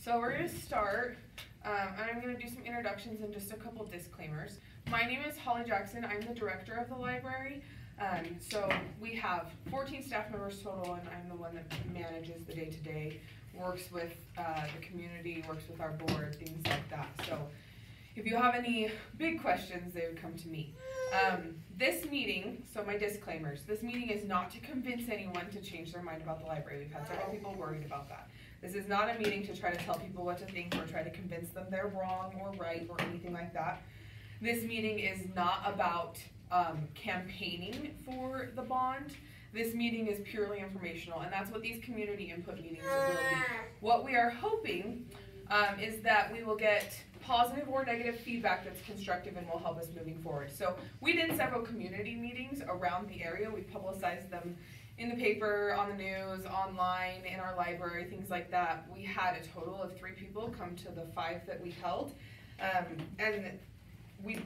So we're going to start, and I'm going to do some introductions and just a couple disclaimers. My name is Holly Jackson. I'm the director of the library. So we have 14 staff members total, and I'm the one that manages the day-to-day, works with the community, works with our board, things like that. So if you have any big questions, they would come to me. This meeting, so my disclaimers, this meeting is not to convince anyone to change their mind about the library. We've had several people worried about that. This is not a meeting to try to tell people what to think or try to convince them they're wrong or right or anything like that. This meeting is not about campaigning for the bond. This meeting is purely informational, and that's what these community input meetings will be. What we are hoping is that we will get positive or negative feedback that's constructive and will help us moving forward. So we did several community meetings around the area. We publicized them in the paper, on the news, online, in our library, things like that. We had a total of 3 people come to the 5 that we held, and we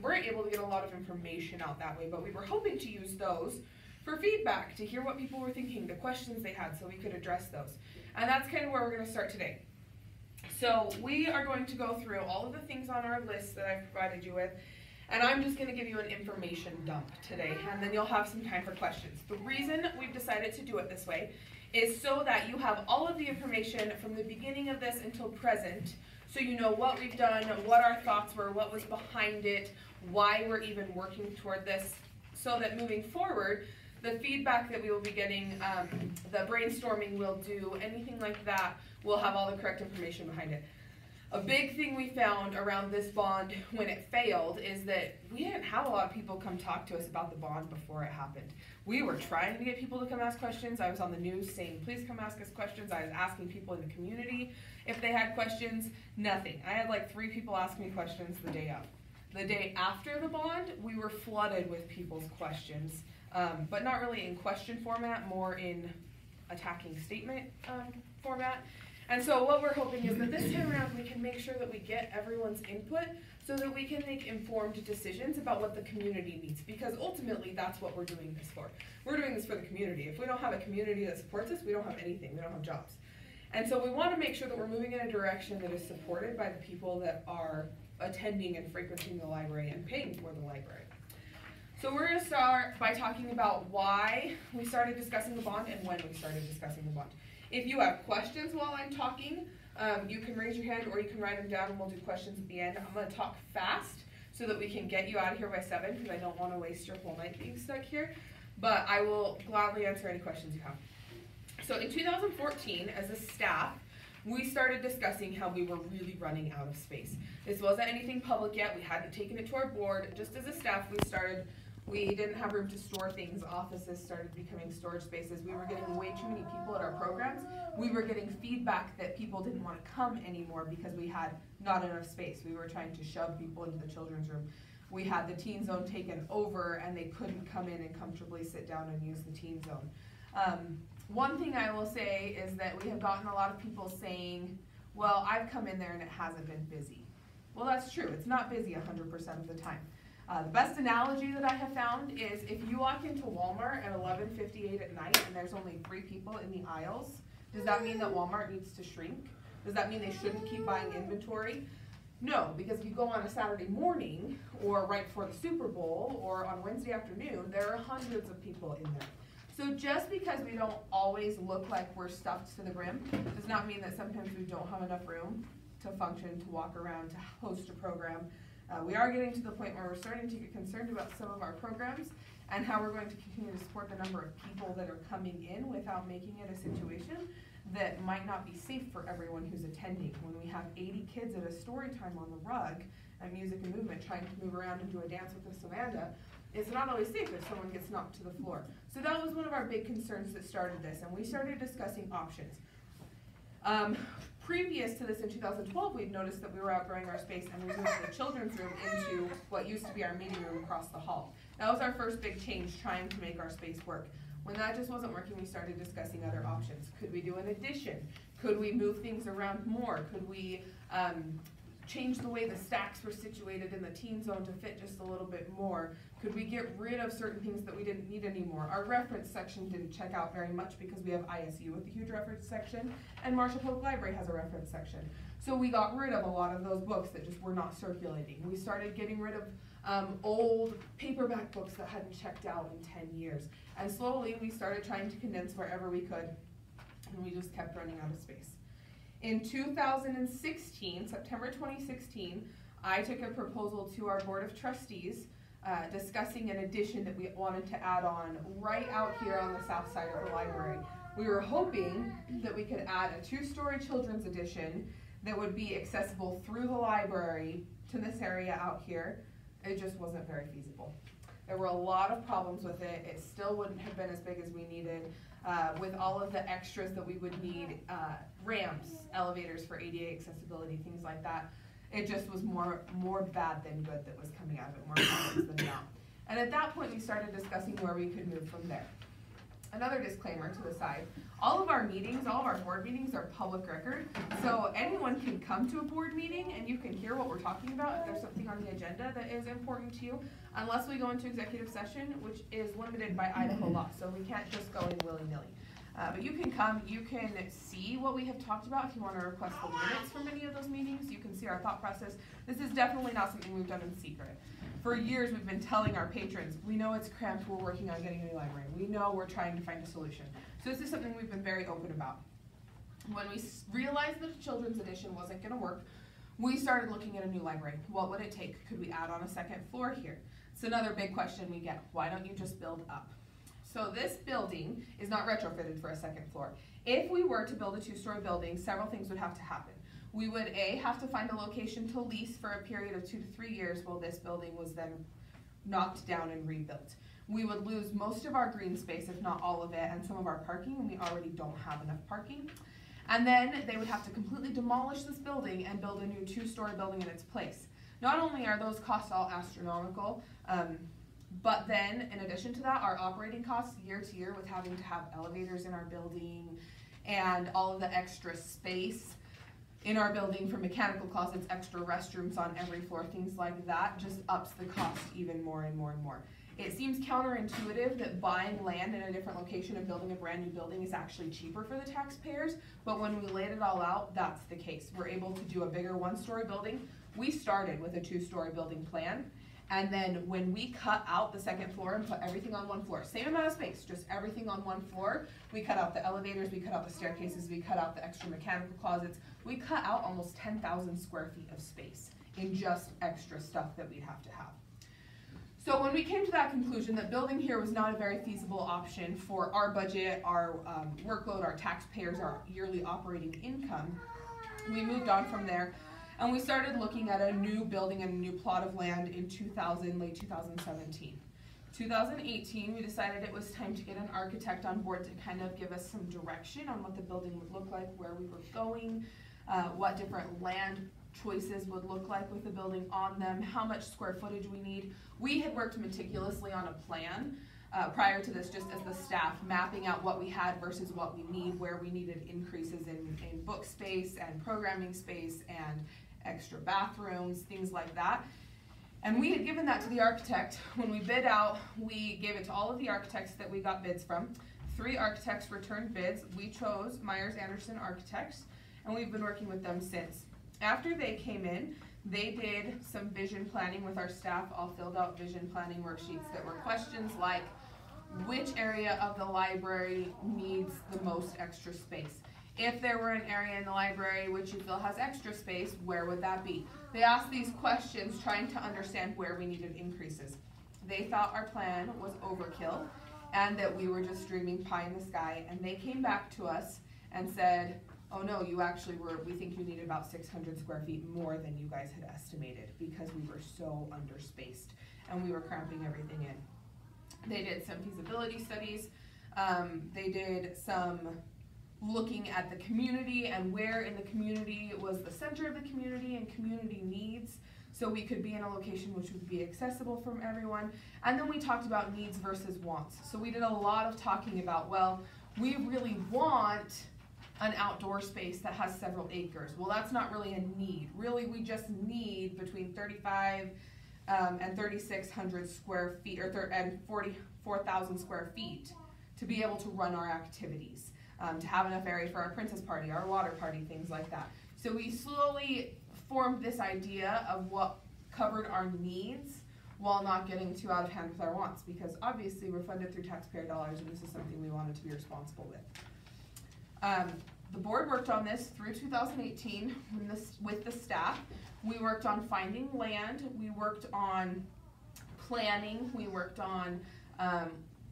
weren't able to get a lot of information out that way, but we were hoping to use those for feedback, to hear what people were thinking, the questions they had, so we could address those. And that's kind of where we're going to start today. So we are going to go through all of the things on our list that I've provided you with, and I'm just going to give you an information dump today, and then you'll have some time for questions. The reason we've decided to do it this way is so that you have all of the information from the beginning of this until present, so you know what we've done, what our thoughts were, what was behind it, why we're even working toward this, so that moving forward, the feedback that we will be getting, the brainstorming we'll do, anything like that, we'll have all the correct information behind it. A big thing we found around this bond when it failed is that we didn't have a lot of people come talk to us about the bond before it happened. We were trying to get people to come ask questions. I was on the news saying, please come ask us questions. I was asking people in the community if they had questions. Nothing. I had like 3 people ask me questions the day of. The day after the bond, we were flooded with people's questions, but not really in question format, more in attacking statement format. And so what we're hoping is that this time around we can make sure that we get everyone's input so that we can make informed decisions about what the community needs, because ultimately that's what we're doing this for. We're doing this for the community. If we don't have a community that supports us, we don't have anything. We don't have jobs. And so we want to make sure that we're moving in a direction that is supported by the people that are attending and frequenting the library and paying for the library. So we're going to start by talking about why we started discussing the bond and when we started discussing the bond. If you have questions while I'm talking, you can raise your hand or you can write them down and we'll do questions at the end. I'm going to talk fast so that we can get you out of here by 7 because I don't want to waste your whole night being stuck here. But I will gladly answer any questions you have. So in 2014, as a staff, we started discussing how we were really running out of space. This wasn't anything public yet. We hadn't taken it to our board. Just as a staff, we didn't have room to store things. Offices started becoming storage spaces. We were getting way too many people at our programs. We were getting feedback that people didn't want to come anymore because we had not enough space. We were trying to shove people into the children's room. We had the teen zone taken over and they couldn't come in and comfortably sit down and use the teen zone. One thing I will say is that we have gotten a lot of people saying, well, I've come in there and it hasn't been busy. Well, that's true. It's not busy 100% of the time. The best analogy that I have found is if you walk into Walmart at 11:58 at night and there's only 3 people in the aisles, does that mean that Walmart needs to shrink? Does that mean they shouldn't keep buying inventory? No, because if you go on a Saturday morning or right before the Super Bowl or on Wednesday afternoon, there are hundreds of people in there. So just because we don't always look like we're stuffed to the brim does not mean that sometimes we don't have enough room to function, to walk around, to host a program. We are getting to the point where we're starting to get concerned about some of our programs and how we're going to continue to support the number of people that are coming in without making it a situation that might not be safe for everyone who's attending. When we have 80 kids at a story time on the rug at Music and Movement trying to move around and do a dance with Miss Amanda, it's not always safe if someone gets knocked to the floor. So that was one of our big concerns that started this, and we started discussing options. Previous to this in 2012, we'd noticed that we were outgrowing our space and we moved the children's room into what used to be our meeting room across the hall. That was our first big change, trying to make our space work. When that just wasn't working, we started discussing other options. Could we do an addition? Could we move things around more? Could we change the way the stacks were situated in the teen zone to fit just a little bit more? Could we get rid of certain things that we didn't need anymore? Our reference section didn't check out very much because we have ISU with a huge reference section, and Marshall Public Library has a reference section. So we got rid of a lot of those books that just were not circulating. We started getting rid of old paperback books that hadn't checked out in 10 years. And slowly we started trying to condense wherever we could, and we just kept running out of space. In 2016, September 2016, I took a proposal to our Board of Trustees discussing an addition that we wanted to add on right out here on the south side of the library. We were hoping that we could add a 2-story children's edition that would be accessible through the library to this area out here. It just wasn't very feasible. There were a lot of problems with it. It still wouldn't have been as big as we needed. With all of the extras that we would need, ramps, elevators for ADA accessibility, things like that. It just was more bad than good that was coming out of it, more problems than not. And at that point we started discussing where we could move from there. Another disclaimer to the side, all of our meetings, all of our board meetings are public record, so anyone can come to a board meeting and you can hear what we're talking about if there's something on the agenda that is important to you, unless we go into executive session, which is limited by Idaho law, so we can't just go in willy-nilly. But you can come, you can see what we have talked about. If you want to request the minutes from any of those meetings, you can see our thought process. This is definitely not something we've done in secret. For years we've been telling our patrons, we know it's cramped, we're working on getting a new library. We know we're trying to find a solution. So this is something we've been very open about. When we realized that a children's edition wasn't going to work, we started looking at a new library. What would it take? Could we add on a second floor here? It's another big question we get. Why don't you just build up? So this building is not retrofitted for a second floor. If we were to build a 2-story building, several things would have to happen. We would have to find a location to lease for a period of 2 to 3 years while this building was then knocked down and rebuilt. We would lose most of our green space, if not all of it, and some of our parking, and we already don't have enough parking. And then they would have to completely demolish this building and build a new 2-story building in its place. Not only are those costs all astronomical, but then in addition to that, our operating costs year to year with having to have elevators in our building and all of the extra space in our building for mechanical closets, extra restrooms on every floor, things like that, just ups the cost even more and more and more. It seems counterintuitive that buying land in a different location and building a brand new building is actually cheaper for the taxpayers, but when we laid it all out, that's the case. We're able to do a bigger 1-story building. We started with a 2-story building plan, and then when we cut out the second floor and put everything on one floor, same amount of space, just everything on one floor, we cut out the elevators, we cut out the staircases, we cut out the extra mechanical closets, we cut out almost 10,000 square feet of space in just extra stuff that we'd have to have. So when we came to that conclusion that building here was not a very feasible option for our budget, our workload, our taxpayers, our yearly operating income, we moved on from there and we started looking at a new building and a new plot of land in late 2017. 2018, we decided it was time to get an architect on board to kind of give us some direction on what the building would look like, where we were going, what different land choices would look like with the building on them, how much square footage we need. We had worked meticulously on a plan prior to this, just as the staff, mapping out what we had versus what we need, where we needed increases in book space and programming space and extra bathrooms, things like that. And we had given that to the architect. When we bid out, we gave it to all of the architects that we got bids from. 3 architects returned bids. We chose Myers Anderson Architects, and we've been working with them since. After they came in, they did some vision planning with our staff, all filled out vision planning worksheets that were questions like, which area of the library needs the most extra space? If there were an area in the library which you feel has extra space, where would that be? They asked these questions trying to understand where we needed increases. They thought our plan was overkill and that we were just dreaming pie in the sky, and they came back to us and said, oh no, you actually we think you need about 600 square feet more than you guys had estimated because we were so underspaced and we were cramping everything in. They did some feasibility studies. They did some looking at the community and where in the community was the center of the community and community needs, so we could be in a location which would be accessible from everyone. And then we talked about needs versus wants. So we did a lot of talking about, well, we really want an outdoor space that has several acres. Well, that's not really a need. Really, we just need between 35 and 3,600 square feet, and 44,000 square feet to be able to run our activities, to have enough area for our princess party, our water party, things like that. So we slowly formed this idea of what covered our needs while not getting too out of hand with our wants, because obviously we're funded through taxpayer dollars and this is something we wanted to be responsible with. The board worked on this through 2018 with the staff. We worked on finding land, we worked on planning, we worked on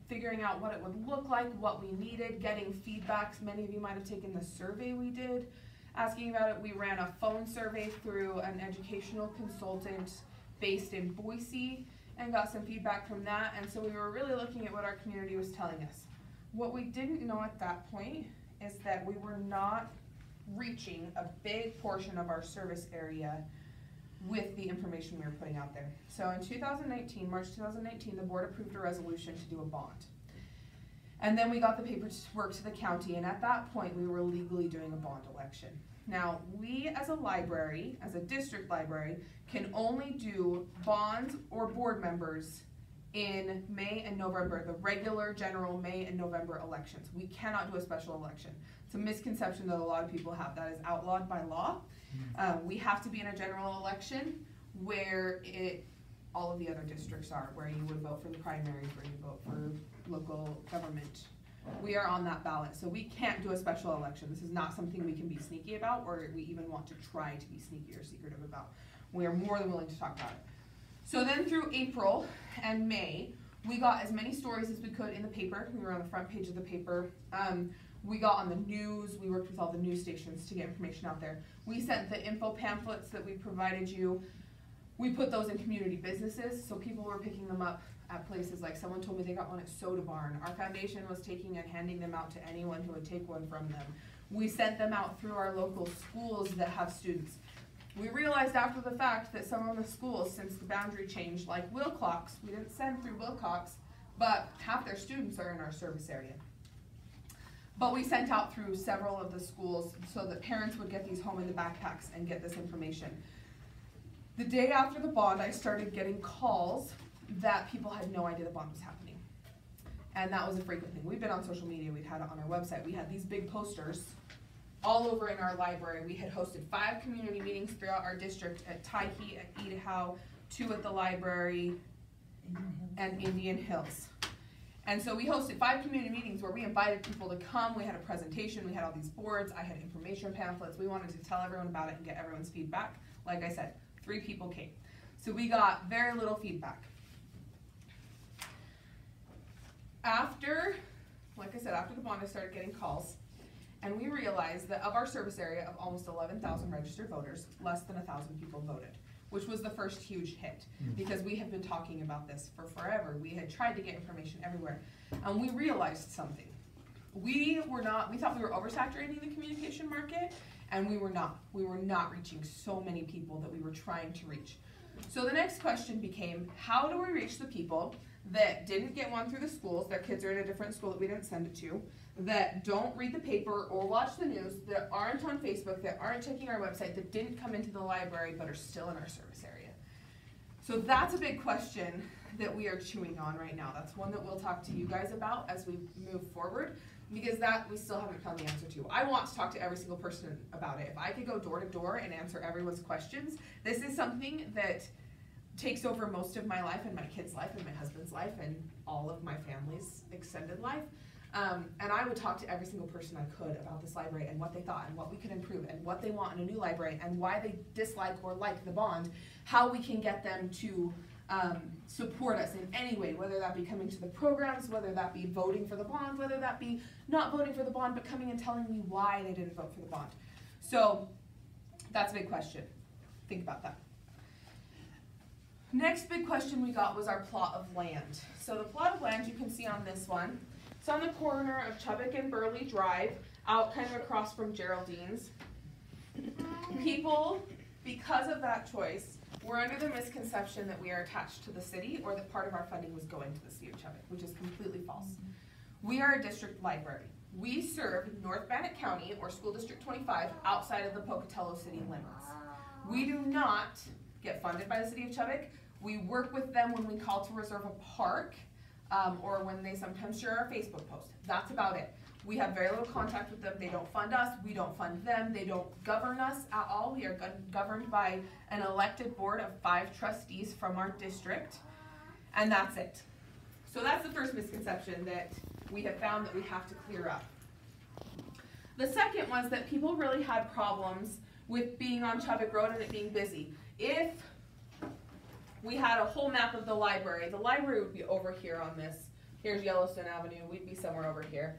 figuring out what it would look like, what we needed, getting feedbacks. Many of you might have taken the survey we did, asking about it. We ran a phone survey through an educational consultant based in Boise and got some feedback from that, and so we were really looking at what our community was telling us. What we didn't know at that point is that we were not reaching a big portion of our service area with the information we were putting out there. So in 2019, March 2019, the board approved a resolution to do a bond. And then we got the paperwork to the county, and at that point we were legally doing a bond election. Now, we as a library, as a district library, can only do bonds or board members in May and November, the regular general May and November elections. We cannot do a special election. It's a misconception that a lot of people have. That is outlawed by law. We have to be in a general election where all of the other districts are, where you would vote for the primaries, where you vote for local government. We are on that ballot, so we can't do a special election. This is not something we can be sneaky about, or we even want to try to be sneaky or secretive about. We are more than willing to talk about it. So then through April and May, we got as many stories as we could in the paper. We were on the front page of the paper. We got on the news. We worked with all the news stations to get information out there. We sent the info pamphlets that we provided you. We put those in community businesses, so people were picking them up at places like, someone told me they got one at Soda Barn. Our foundation was taking and handing them out to anyone who would take one from them. We sent them out through our local schools that have students. We realized after the fact that some of the schools, since the boundary changed, like Wilcox, we didn't send through Wilcox, but half their students are in our service area. But we sent out through several of the schools so that parents would get these home in the backpacks and get this information. The day after the bond, I started getting calls that people had no idea the bond was happening. And that was a frequent thing. We've been on social media, we'd had it on our website. We had these big posters all over in our library. We had hosted 5 community meetings throughout our district, at Tyke, at Idaho, 2 at the library, and Indian Hills. And so we hosted 5 community meetings where we invited people to come. We had a presentation, we had all these boards, I had information pamphlets. We wanted to tell everyone about it and get everyone's feedback. Like I said, 3 people came. So we got very little feedback. After, like I said, after the bond, I started getting calls. And we realized that of our service area of almost 11,000 registered voters, less than 1,000 people voted, which was the first huge hit, because we have been talking about this for forever. We had tried to get information everywhere, and we realized something. We thought we were oversaturating the communication market, and we were not. We were not reaching so many people that we were trying to reach. So the next question became, how do we reach the people that didn't get one through the schools, their kids are in a different school that we didn't send it to, that don't read the paper or watch the news, that aren't on Facebook, that aren't checking our website, that didn't come into the library but are still in our service area? So that's a big question that we are chewing on right now. That's one that we'll talk to you guys about as we move forward, because that we still haven't found the answer to. I want to talk to every single person about it. If I could go door to door and answer everyone's questions, this is something that takes over most of my life and my kids' life and my husband's life and all of my family's extended life. And I would talk to every single person I could about this library and what they thought and what we could improve and what they want in a new library and why they dislike or like the bond, how we can get them to support us in any way, whether that be coming to the programs, whether that be voting for the bond, whether that be not voting for the bond but coming and telling me why they didn't vote for the bond. So that's a big question. Think about that. Next big question we got was our plot of land. So the plot of land you can see on this one. It's on the corner of Chubbuck and Burley Drive, out kind of across from Geraldine's. People, because of that choice, were under the misconception that we are attached to the city or that part of our funding was going to the city of Chubbuck, which is completely false. We are a district library. We serve North Bannock County, or School District 25, outside of the Pocatello city limits. We do not get funded by the city of Chubbuck. We work with them when we call to reserve a park, or when they sometimes share our Facebook post. That's about it. We have very little contact with them. They don't fund us. We don't fund them. They don't govern us at all. We are governed by an elected board of 5 trustees from our district, and that's it. So that's the first misconception that we have found that we have to clear up. The second was that people really had problems with being on Chubbuck Road and it being busy. If we had a whole map of the library would be over here on this. Here's Yellowstone Avenue. We'd be somewhere over here.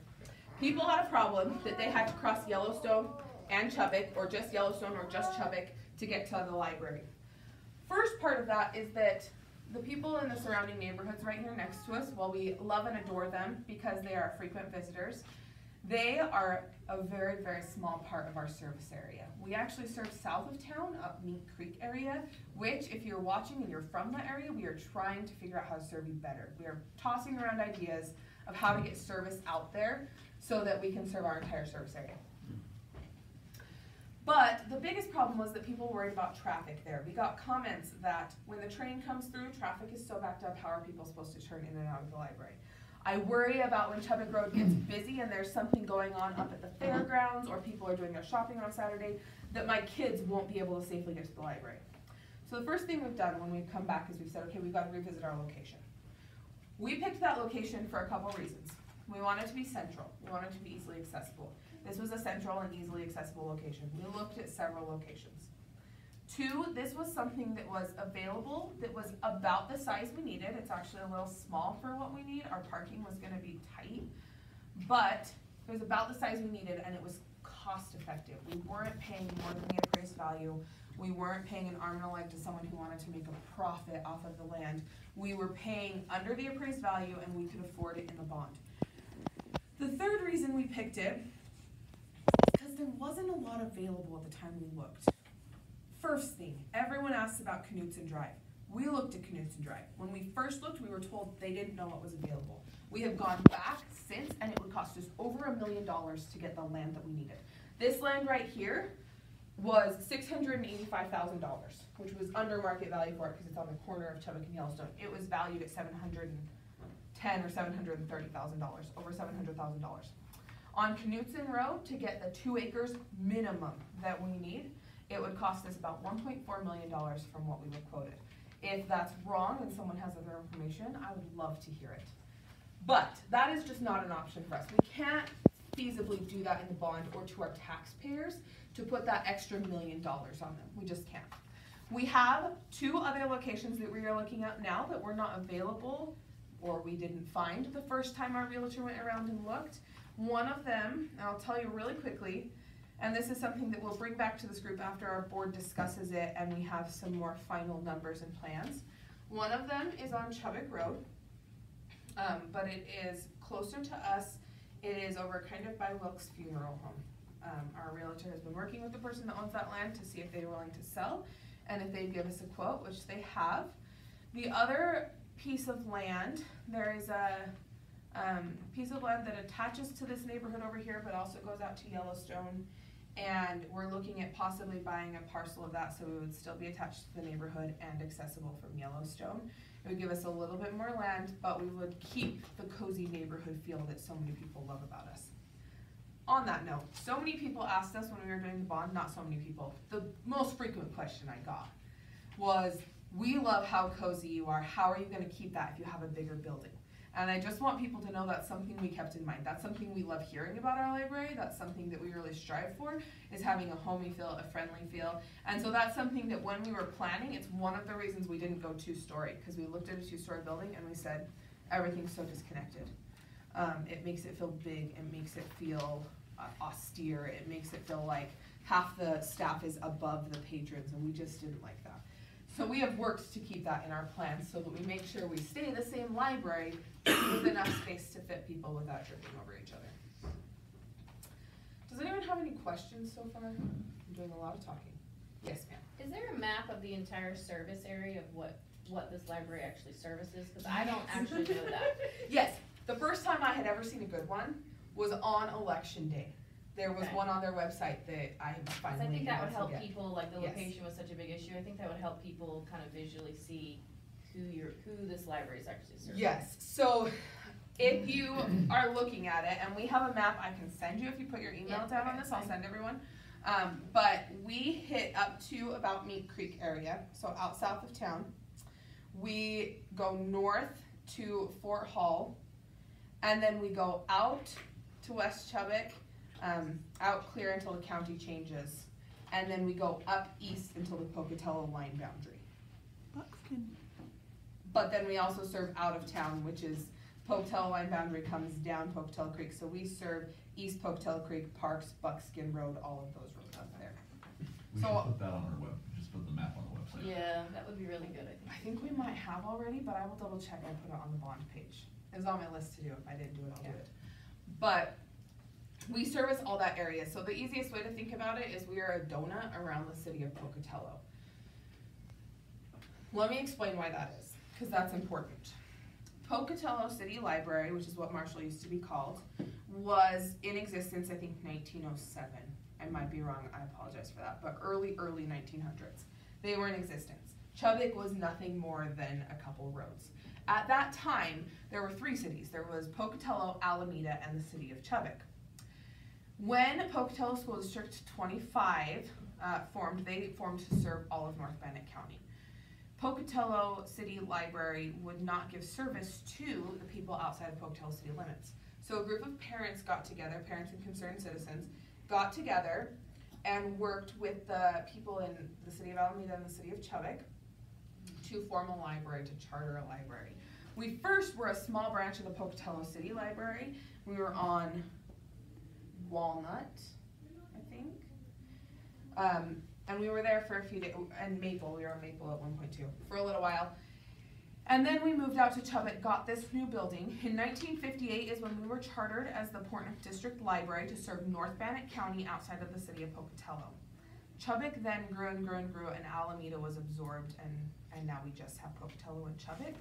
People had a problem that they had to cross Yellowstone and Chubbuck, or just Yellowstone or just Chubbuck, to get to the library. First part of that is that the people in the surrounding neighborhoods right here next to us, while we love and adore them because they are frequent visitors, they are a very, very small part of our service area. We actually serve south of town, up Mink Creek area, which, if you're watching and you're from that area, we are trying to figure out how to serve you better. We are tossing around ideas of how to get service out there so that we can serve our entire service area. But the biggest problem was that people worried about traffic there. We got comments that when the train comes through, traffic is so backed up, how are people supposed to turn in and out of the library? I worry about when Chubbuck Road gets busy and there's something going on up at the fairgrounds, or people are doing their shopping on Saturday, that my kids won't be able to safely get to the library. So the first thing we've done when we've come back is we've said, okay, we've got to revisit our location. We picked that location for a couple reasons. We want it to be central. We want it to be easily accessible. This was a central and easily accessible location. We looked at several locations. 2, this was something that was available, that was about the size we needed. It's actually a little small for what we need. Our parking was going to be tight, but it was about the size we needed, and it was cost effective. We weren't paying more than the appraised value. We weren't paying an arm and a leg to someone who wanted to make a profit off of the land. We were paying under the appraised value, and we could afford it in the bond. The third reason we picked it is because there wasn't a lot available at the time we looked. First thing, everyone asks about Knutson Drive. We looked at Knutson Drive. When we first looked, we were told they didn't know what was available. We have gone back since, and it would cost us over $1 million to get the land that we needed. This land right here was $685,000, which was under market value for it because it's on the corner of Chubbuck and Yellowstone. It was valued at $710,000 or $730,000, over $700,000. On Knutson Road, to get the 2 acres minimum that we need, it would cost us about $1.4 million from what we were quoted. If that's wrong and someone has other information, I would love to hear it. But that is just not an option for us. We can't feasibly do that in the bond or to our taxpayers to put that extra $1 million on them. We just can't. We have 2 other locations that we are looking at now that were not available or we didn't find the first time our realtor went around and looked. One of them, and I'll tell you really quickly, and this is something that we'll bring back to this group after our board discusses it and we have some more final numbers and plans. One of them is on Chubbuck Road, but it is closer to us. It is over kind of by Wilkes Funeral Home. Our realtor has been working with the person that owns that land to see if they're willing to sell and if they'd give us a quote, which they have. The other piece of land, there is a piece of land that attaches to this neighborhood over here but also goes out to Yellowstone, and we're looking at possibly buying a parcel of that so it would still be attached to the neighborhood and accessible from Yellowstone. It would give us a little bit more land, but we would keep the cozy neighborhood feel that so many people love about us. On that note, so many people asked us when we were doing the bond, not so many people, the most frequent question I got was, we love how cozy you are, how are you going to keep that if you have a bigger building? And I just want people to know that's something we kept in mind. That's something we love hearing about our library. That's something that we really strive for, is having a homey feel, a friendly feel. And so that's something that when we were planning, it's one of the reasons we didn't go 2-story, because we looked at a 2-story building and we said, everything's so disconnected. It makes it feel big, it makes it feel austere, it makes it feel like half the staff is above the patrons, and we just didn't like that. So we have worked to keep that in our plans so that we make sure we stay the same library with enough space to fit people without tripping over each other. Does anyone have any questions so far? I'm doing a lot of talking. Yes, ma'am. Is there a map of the entire service area of what this library actually services? Because I don't actually know that. Yes. The first time I had ever seen a good one was on election day. There was Okay. one on their website that I have Cause finally I think that would able to help get. people, like the Yes. location was such a big issue, I think that would help people kind of visually see who this library is actually serving. Yes, so if you are looking at it, and we have a map I can send you if you put your email Yeah, down on okay, this, I'll fine. send everyone. But we hit up to about Meat Creek area, so out south of town. We go north to Fort Hall, and then we go out to West Chubbuck, out clear until the county changes, and then we go up east until the Pocatello line boundary. Buckskin. But then we also serve out of town, which is Pocatello line boundary comes down Pocatello Creek, so we serve East Pocatello Creek, Parks, Buckskin Road, all of those roads up there. We So- should put that on our web, just put the map on the website. Yeah, that would be really good, I I think. think we might have already, but I will double check and put it on the bond page. It's on my list to do. If I didn't do it, I'll do it. But we service all that area, so the easiest way to think about it is we are a donut around the city of Pocatello. Let me explain why that is, because that's important. Pocatello City Library, which is what Marshall used to be called, was in existence, I think, 1907. I might be wrong, I apologize for that, but early 1900s. They were in existence. Chubbuck was nothing more than a couple roads. At that time, there were three cities. There was Pocatello, Alameda, and the city of Chubbuck. When Pocatello School District 25 formed, they formed to serve all of North Bannock County. Pocatello City Library would not give service to the people outside of Pocatello city limits. So a group of parents got together, parents and concerned citizens, got together and worked with the people in the city of Alameda and the city of Chubbuck to form a library, to charter a library. We first were a small branch of the Pocatello City Library. We were on Walnut, I think. And we were there for a few days, and Maple, we were on Maple at one point too, for a little while. And then we moved out to Chubbuck, got this new building. In 1958 is when we were chartered as the Portneuf District Library to serve North Bannock County outside of the city of Pocatello. Chubbuck then grew and grew and grew, and Alameda was absorbed, and now we just have Pocatello and Chubbuck.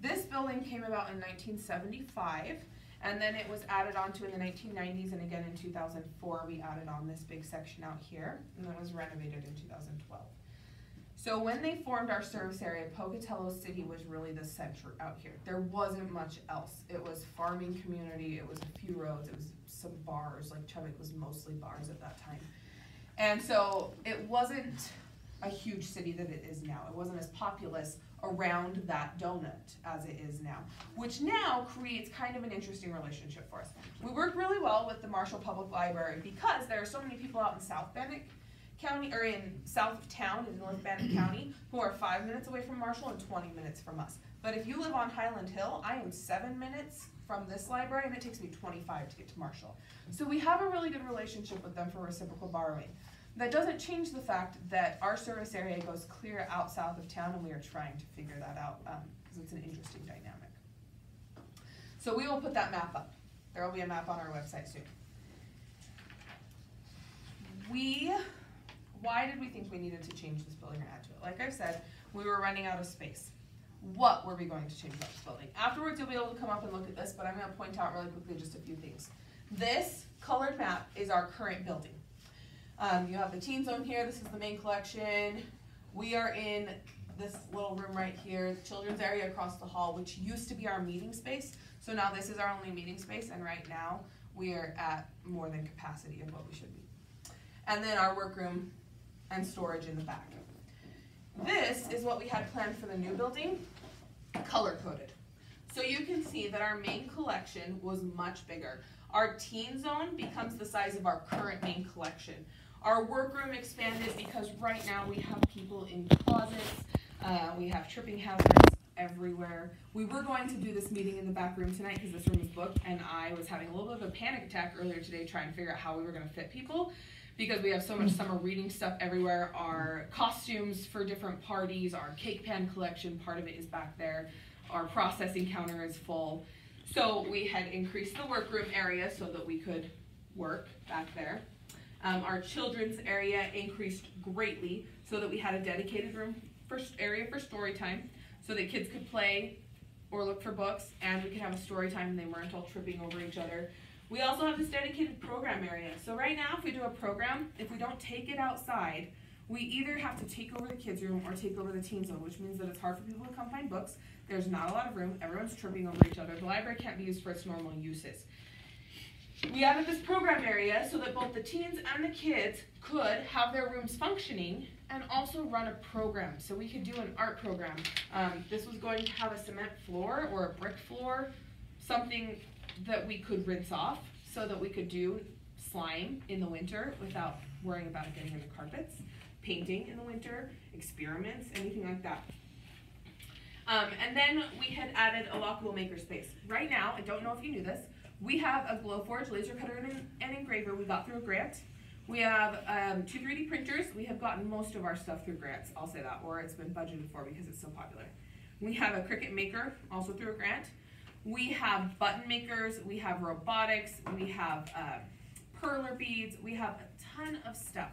This building came about in 1975, and then it was added onto in the 1990s, and again in 2004 we added on this big section out here, and then it was renovated in 2012. So when they formed our service area, Pocatello City was really the center out here. There wasn't much else. It was farming community, it was a few roads, it was some bars, like Chubbuck was mostly bars at that time. And so it wasn't a huge city that it is now. It wasn't as populous around that donut as it is now, which now creates kind of an interesting relationship for us. We work really well with the Marshall Public Library because there are so many people out in South Bannock County, or in south of town in North Bannock County, who are 5 minutes away from Marshall and 20 minutes from us. But if you live on Highland Hill, I am 7 minutes from this library and it takes me 25 to get to Marshall. So we have a really good relationship with them for reciprocal borrowing. That doesn't change the fact that our service area goes clear out south of town, and we are trying to figure that out because it's an interesting dynamic. So we will put that map up. There will be a map on our website soon. Why did we think we needed to change this building or add to it? Like I said, we were running out of space. What were we going to change about this building? Afterwards, you'll be able to come up and look at this, but I'm going to point out really quickly just a few things. This colored map is our current building. You have the teen zone here. This is the main collection. We are in this little room right here, the children's area across the hall, which used to be our meeting space. So now this is our only meeting space, and right now we are at more than capacity of what we should be. And then our workroom and storage in the back. This is what we had planned for the new building, color-coded. So you can see that our main collection was much bigger. Our teen zone becomes the size of our current main collection. Our workroom expanded because right now we have people in closets, we have tripping hazards everywhere. We were going to do this meeting in the back room tonight because this room is booked, and I was having a little bit of a panic attack earlier today trying to figure out how we were going to fit people because we have so much summer reading stuff everywhere. Our costumes for different parties, our cake pan collection, part of it is back there. Our processing counter is full. So we had increased the workroom area so that we could work back there. Our children's area increased greatly so that we had a dedicated area for story time so that kids could play or look for books, and we could have a story time and they weren't all tripping over each other. We also have this dedicated program area. So right now, if we do a program, if we don't take it outside, we either have to take over the kids' room or take over the teen zone, which means that it's hard for people to come find books. There's not a lot of room. Everyone's tripping over each other. The library can't be used for its normal uses. We added this program area so that both the teens and the kids could have their rooms functioning and also run a program. So we could do an art program. This was going to have a cement floor or a brick floor, something that we could rinse off so that we could do slime in the winter without worrying about it getting in the carpets, painting in the winter, experiments, anything like that. And then we had added a lockable makerspace. Right now, I don't know if you knew this, we have a Glowforge laser cutter and engraver we got through a grant. We have 2 3D printers. We have gotten most of our stuff through grants, I'll say that, or it's been budgeted for because it's so popular. We have a Cricut maker, also through a grant. We have button makers, we have robotics, we have perler beads, we have a ton of stuff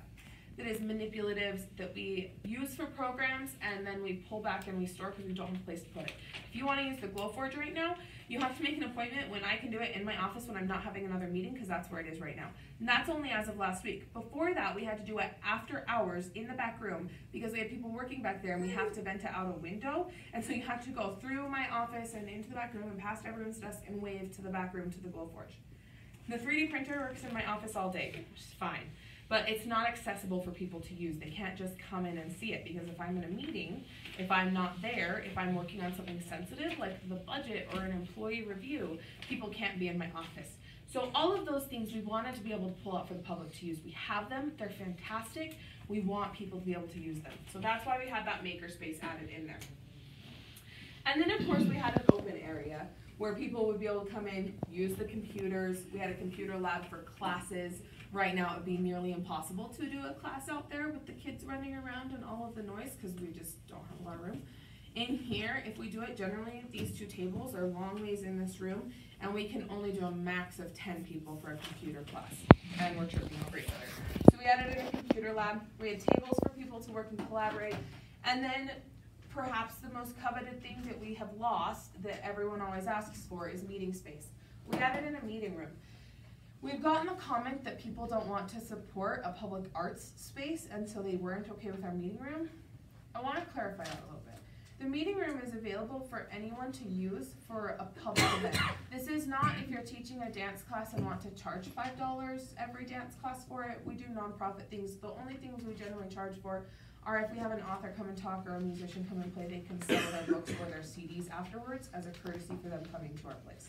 that is manipulatives that we use for programs and then we pull back and we store because we don't have a place to put it. If you want to use the Glowforge right now, you have to make an appointment when I can do it in my office when I'm not having another meeting because that's where it is right now. And that's only as of last week. Before that, we had to do it after hours in the back room because we had people working back there and we have to vent it out a window. And so you have to go through my office and into the back room and past everyone's desk and wave to the back room to the Glowforge. The 3D printer works in my office all day, which is fine. But it's not accessible for people to use. They can't just come in and see it because if I'm in a meeting, if I'm not there, if I'm working on something sensitive like the budget or an employee review, people can't be in my office. So all of those things we wanted to be able to pull out for the public to use. We have them, they're fantastic. We want people to be able to use them. So that's why we had that makerspace added in there. And then of course we had an open area where people would be able to come in, use the computers. We had a computer lab for classes. Right now it would be nearly impossible to do a class out there with the kids running around and all of the noise because we just don't have a lot of room. In here, if we do it, generally these 2 tables are long ways in this room and we can only do a max of 10 people for a computer class and we're tripping over each other. So we added in a computer lab, we had tables for people to work and collaborate, and then perhaps the most coveted thing that we have lost that everyone always asks for is meeting space. We added in a meeting room. We've gotten the comment that people don't want to support a public arts space and so they weren't okay with our meeting room. I want to clarify that a little bit. The meeting room is available for anyone to use for a public event. This is not if you're teaching a dance class and want to charge $5 every dance class for it. We do nonprofit things. The only things we generally charge for are if we have an author come and talk or a musician come and play, they can sell their books or their CDs afterwards as a courtesy for them coming to our place.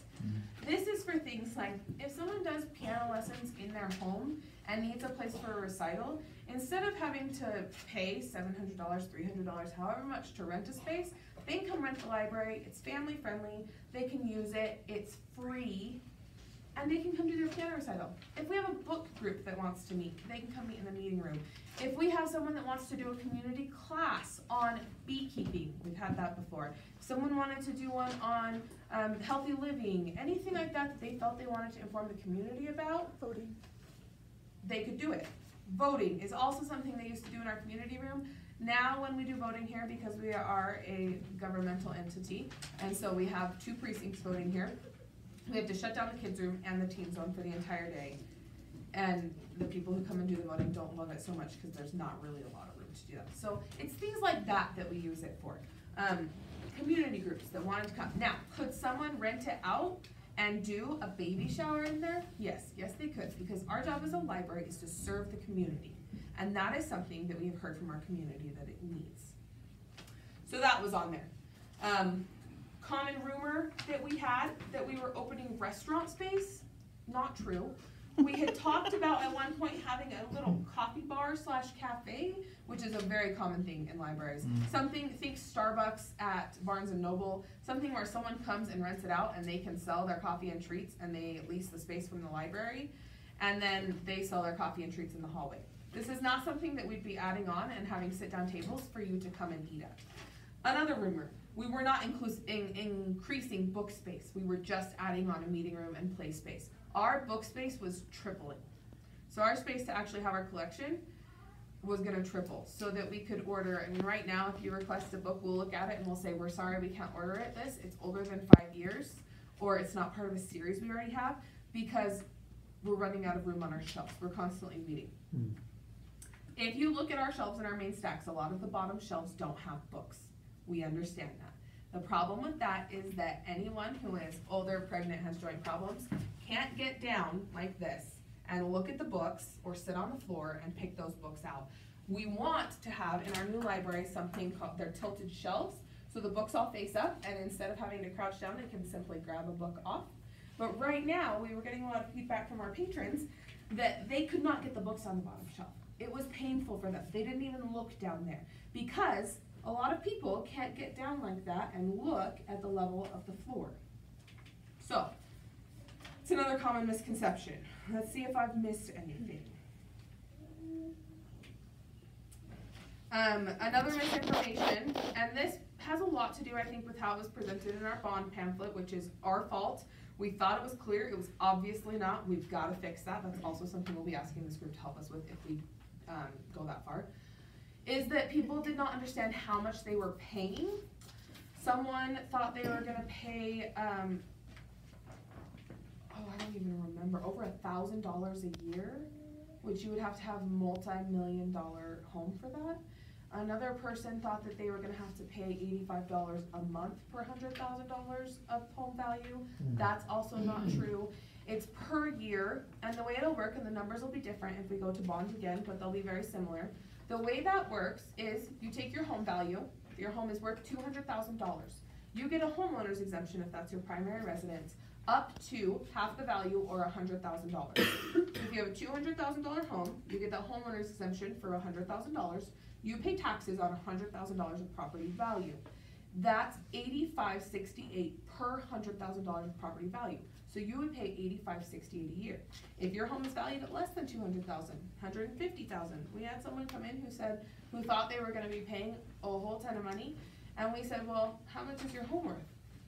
This is for things like if someone does piano lessons in their home and needs a place for a recital, instead of having to pay $700, $300, however much to rent a space, they can come rent the library. It's family friendly. They can use it. It's free. And they can come do their piano recital. If we have a book group that wants to meet, they can come meet in the meeting room. If we have someone that wants to do a community class on beekeeping, we've had that before. If someone wanted to do one on healthy living, anything like that that they felt they wanted to inform the community about, voting, they could do it. Voting is also something they used to do in our community room. Now when we do voting here, because we are a governmental entity, and so we have 2 precincts voting here, we have to shut down the kids' room and the teen zone for the entire day. And the people who come and do the voting don't love it so much because there's not really a lot of room to do that. So it's things like that that we use it for. Community groups that wanted to come. Now, could someone rent it out and do a baby shower in there? Yes, yes they could, because our job as a library is to serve the community. And that is something that we have heard from our community that it needs. So that was on there. Common rumor that we had that we were opening restaurant space, not true. We had talked about at one point having a little coffee bar / cafe, which is a very common thing in libraries. Something, think Starbucks at Barnes & Noble, something where someone comes and rents it out and they can sell their coffee and treats and they lease the space from the library and then they sell their coffee and treats in the hallway. This is not something that we'd be adding on and having sit-down tables for you to come and eat at. Another rumor. We were not increasing book space. We were just adding on a meeting room and play space. Our book space was tripling. So our space to actually have our collection was gonna triple so that we could order. I mean, right now, if you request a book, we'll look at it and we'll say, we're sorry, we can't order it. It's older than 5 years, or it's not part of a series we already have, because we're running out of room on our shelves. We're constantly meeting. If you look at our shelves in our main stacks, a lot of the bottom shelves don't have books. We understand that. The problem with that is that anyone who is older, pregnant, has joint problems, can't get down like this and look at the books or sit on the floor and pick those books out. We want to have in our new library something called, they're tilted shelves, so the books all face up, and instead of having to crouch down, they can simply grab a book off. But right now, we were getting a lot of feedback from our patrons that they could not get the books on the bottom shelf. It was painful for them. They didn't even look down there because a lot of people can't get down like that and look at the level of the floor. So, it's another common misconception. Let's see if I've missed anything. Another misinformation, and this has a lot to do, I think, with how it was presented in our bond pamphlet, which is our fault. We thought it was clear. It was obviously not. We've got to fix that. That's also something we'll be asking this group to help us with if we go that far. Is that people did not understand how much they were paying. Someone thought they were going to pay, I don't even remember, over $1,000 a year, which you would have to have multi-million-dollar home for that. Another person thought that they were going to have to pay $85 a month per $100,000 of home value. That's also not true. It's per year, and the way it'll work, and the numbers will be different if we go to bond again, but they'll be very similar. The way that works is you take your home value. Your home is worth $200,000. You get a homeowner's exemption if that's your primary residence, up to half the value or $100,000. If you have a $200,000 home, you get the homeowner's exemption for $100,000. You pay taxes on $100,000 of property value. That's $85.68 per $100,000 of property value. So you would pay $85.68 a year. If your home is valued at less than $200,000, $150,000, we had someone come in who thought they were going to be paying a whole ton of money, and we said, well, how much is your home worth?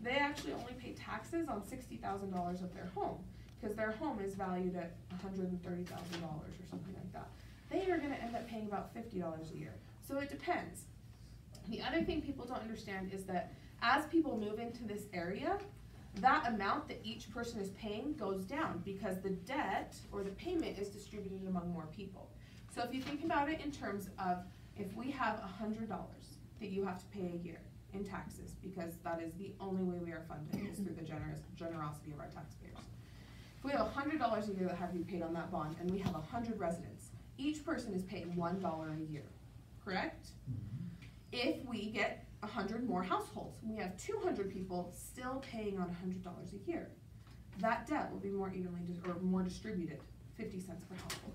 They actually only pay taxes on $60,000 of their home because their home is valued at $130,000 or something like that. They are going to end up paying about $50 a year. So it depends. The other thing people don't understand is that as people move into this area, that amount that each person is paying goes down because the debt or the payment is distributed among more people. So if you think about it in terms of if we have $100 that you have to pay a year in taxes, because that is the only way we are funded is through the generosity of our taxpayers. If we have $100 a year that have to be paid on that bond and we have 100 residents, each person is paying $1 a year, correct? If we get 100 more households, we have 200 people still paying on $100 a year. That debt will be more evenly more distributed, 50 cents per household.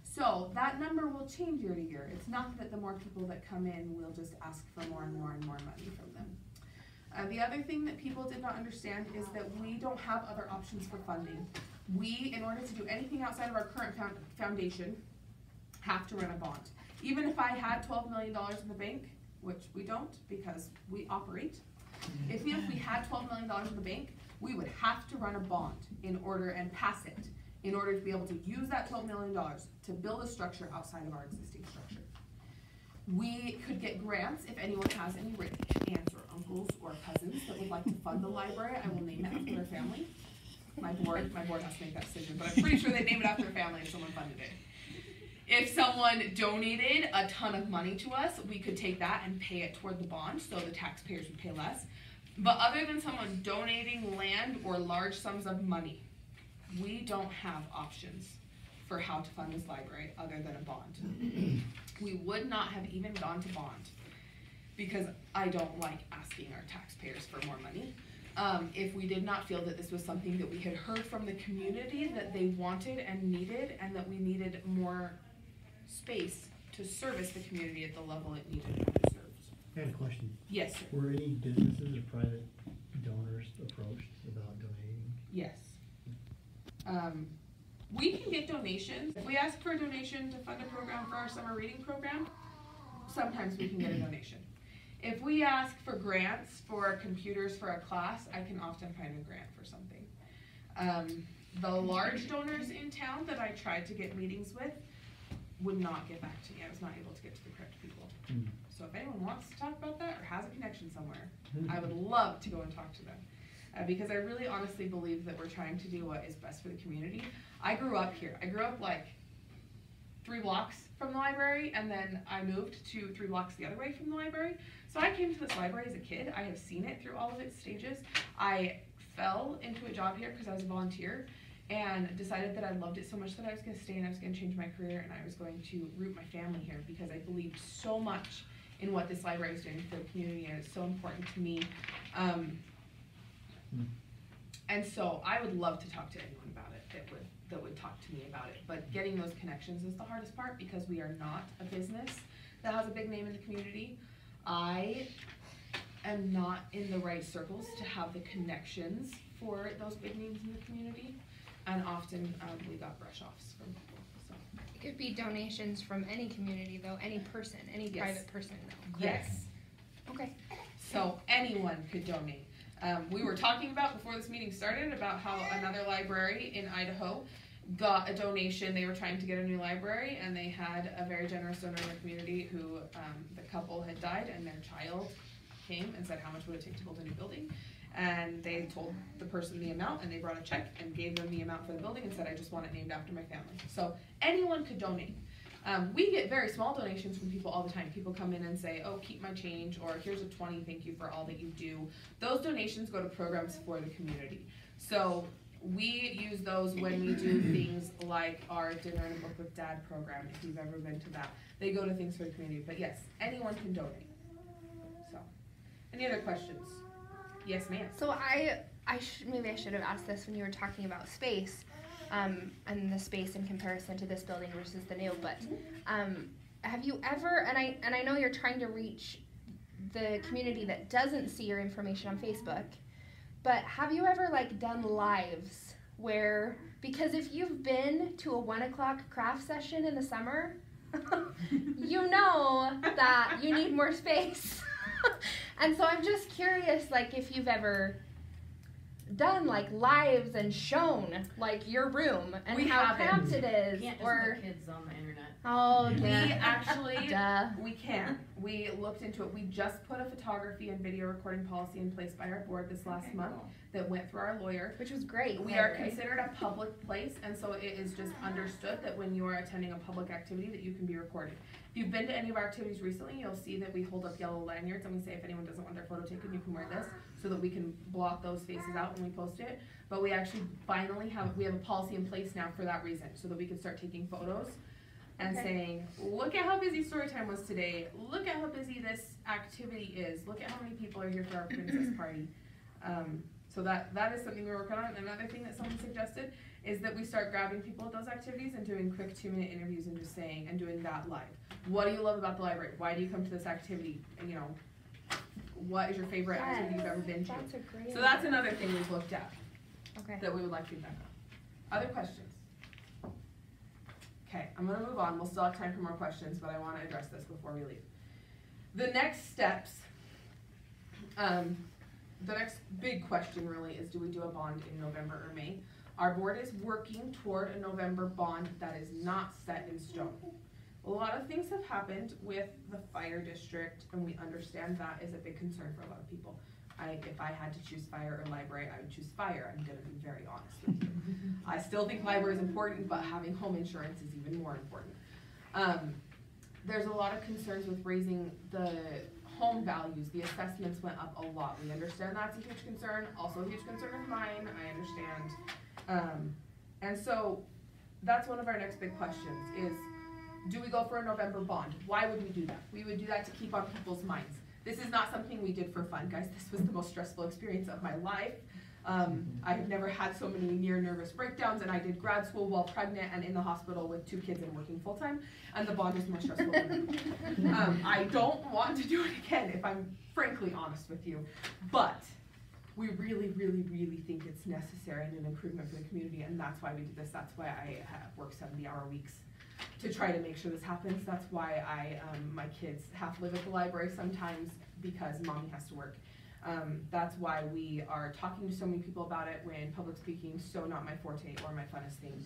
So that number will change year to year. It's not that the more people that come in, we'll just ask for more and more and more money from them. The other thing that people did not understand is that we don't have other options for funding. We, in order to do anything outside of our current foundation, have to run a bond. Even if I had $12 million in the bank, which we don't because we operate, if we had $12 million in the bank, we would have to run a bond in order and pass it in order to be able to use that $12 million to build a structure outside of our existing structure. We could get grants if anyone has any rich aunts or uncles or cousins that would like to fund the library. I will name it after their family. My board has to make that decision, but I'm pretty sure they'd name it after their family if someone funded it. If someone donated a ton of money to us, we could take that and pay it toward the bond, so the taxpayers would pay less. But other than someone donating land or large sums of money, we don't have options for how to fund this library other than a bond. We would not have even gone to bond because I don't like asking our taxpayers for more money. If we did not feel that this was something that we had heard from the community that they wanted and that we needed more space to service the community at the level it needed to be served. I had a question. Yes, sir. Were any businesses or private donors approached about donating? Yes. We can get donations. If we ask for a donation to fund a program for our summer reading program, sometimes we can get a donation. If we ask for grants for computers for a class, I can often find a grant for something. The large donors in town that I tried to get meetings with would not get back to me. I was not able to get to the correct people. So if anyone wants to talk about that or has a connection somewhere, I would love to go and talk to them. because I really honestly believe that we're trying to do what is best for the community. I grew up here. I grew up like 3 blocks from the library, and then I moved to 3 blocks the other way from the library. So I came to this library as a kid. I have seen it through all of its stages. I fell into a job here because I was a volunteer and decided that I loved it so much that I was going to stay and I was going to change my career and I was going to root my family here because I believed so much in what this library is doing for the community, and it's so important to me. And so I would love to talk to anyone about it that would talk to me about it. But getting those connections is the hardest part because we are not a business that has a big name in the community. I am not in the right circles to have the connections for those big names in the community, and often we got brush-offs from people. So. It could be donations from any community though, any person, any Yes. private person though. Yes. Okay. So anyone could donate. We were talking about before this meeting started about how another library in Idaho got a donation. They were trying to get a new library, and they had a very generous donor in the community who the couple had died, and their child came and said how much would it take to build a new building, and they told the person the amount, and they brought a check and gave them the amount for the building and said, I just want it named after my family. So anyone could donate. We get very small donations from people all the time. People come in and say, oh, keep my change, or here's a 20, thank you for all that you do. Those donations go to programs for the community. So we use those when we do things like our Dinner and a Book with Dad program, if you've ever been to that. They go to things for the community. But yes, anyone can donate. So, any other questions? Yes, ma'am. So maybe I should have asked this when you were talking about space, and the space in comparison to this building versus the new. But have you ever? And I know you're trying to reach the community that doesn't see your information on Facebook. But have you ever done lives where, because if you've been to a 1 o'clock craft session in the summer, you know that you need more space. And so I'm just curious, if you've ever done lives and shown your room and We how haven't. cramped it is, You can't just or put kids on the internet. oh We yeah, actually, duh. we can. We looked into it. We just put a photography and video recording policy in place by our board this last Okay, month cool. that went through our lawyer. Which was great. We by are the way. considered a public place, and so it is just understood that when you are attending a public activity that you can be recorded. If you've been to any of our activities recently, you'll see that we hold up yellow lanyards and we say if anyone doesn't want their photo taken, you can wear this, so that we can block those faces out when we post it. But we actually finally have a policy in place now for that reason, so that we can start taking photos and Okay. saying, look at how busy Storytime was today, look at how busy this activity is, look at how many people are here for our princess party. So that is something we're working on. Another thing that someone suggested is that we start grabbing people at those activities and doing quick 2-minute interviews and just saying, and doing that live. What do you love about the library? Why do you come to this activity? What is your favorite activity you've ever been to? That's a great. So that's another thing we've looked at Okay. that we would like feedback on. Other questions? Okay, I'm gonna move on. We'll still have time for more questions, but I wanna address this before we leave. The next steps, the next big question really is, do we do a bond in November or May? Our board is working toward a November bond that is not set in stone. A lot of things have happened with the fire district, and we understand that is a big concern for a lot of people. If I had to choose fire or library, I would choose fire. I'm gonna be very honest with you. I still think library is important, but having home insurance is even more important. There's a lot of concerns with raising the home values. The assessments went up a lot. We understand that's a huge concern, also a huge concern of mine, I understand. And so that's one of our next big questions is, do we go for a November bond? Why would we do that? We would do that to keep on people's minds. This is not something we did for fun, guys. This was the most stressful experience of my life. I have never had so many near nervous breakdowns, and I did grad school while pregnant and in the hospital with 2 kids and working full time, and the bond was more stressful than that. I don't want to do it again, if I'm frankly honest with you, but we really, really, really think it's necessary and an improvement for the community, and that's why we did this. That's why I have worked 70-hour weeks to try to make sure this happens. That's why my kids have to live at the library sometimes because mommy has to work. That's why we are talking to so many people about it when public speaking is so not my forte or my funnest thing,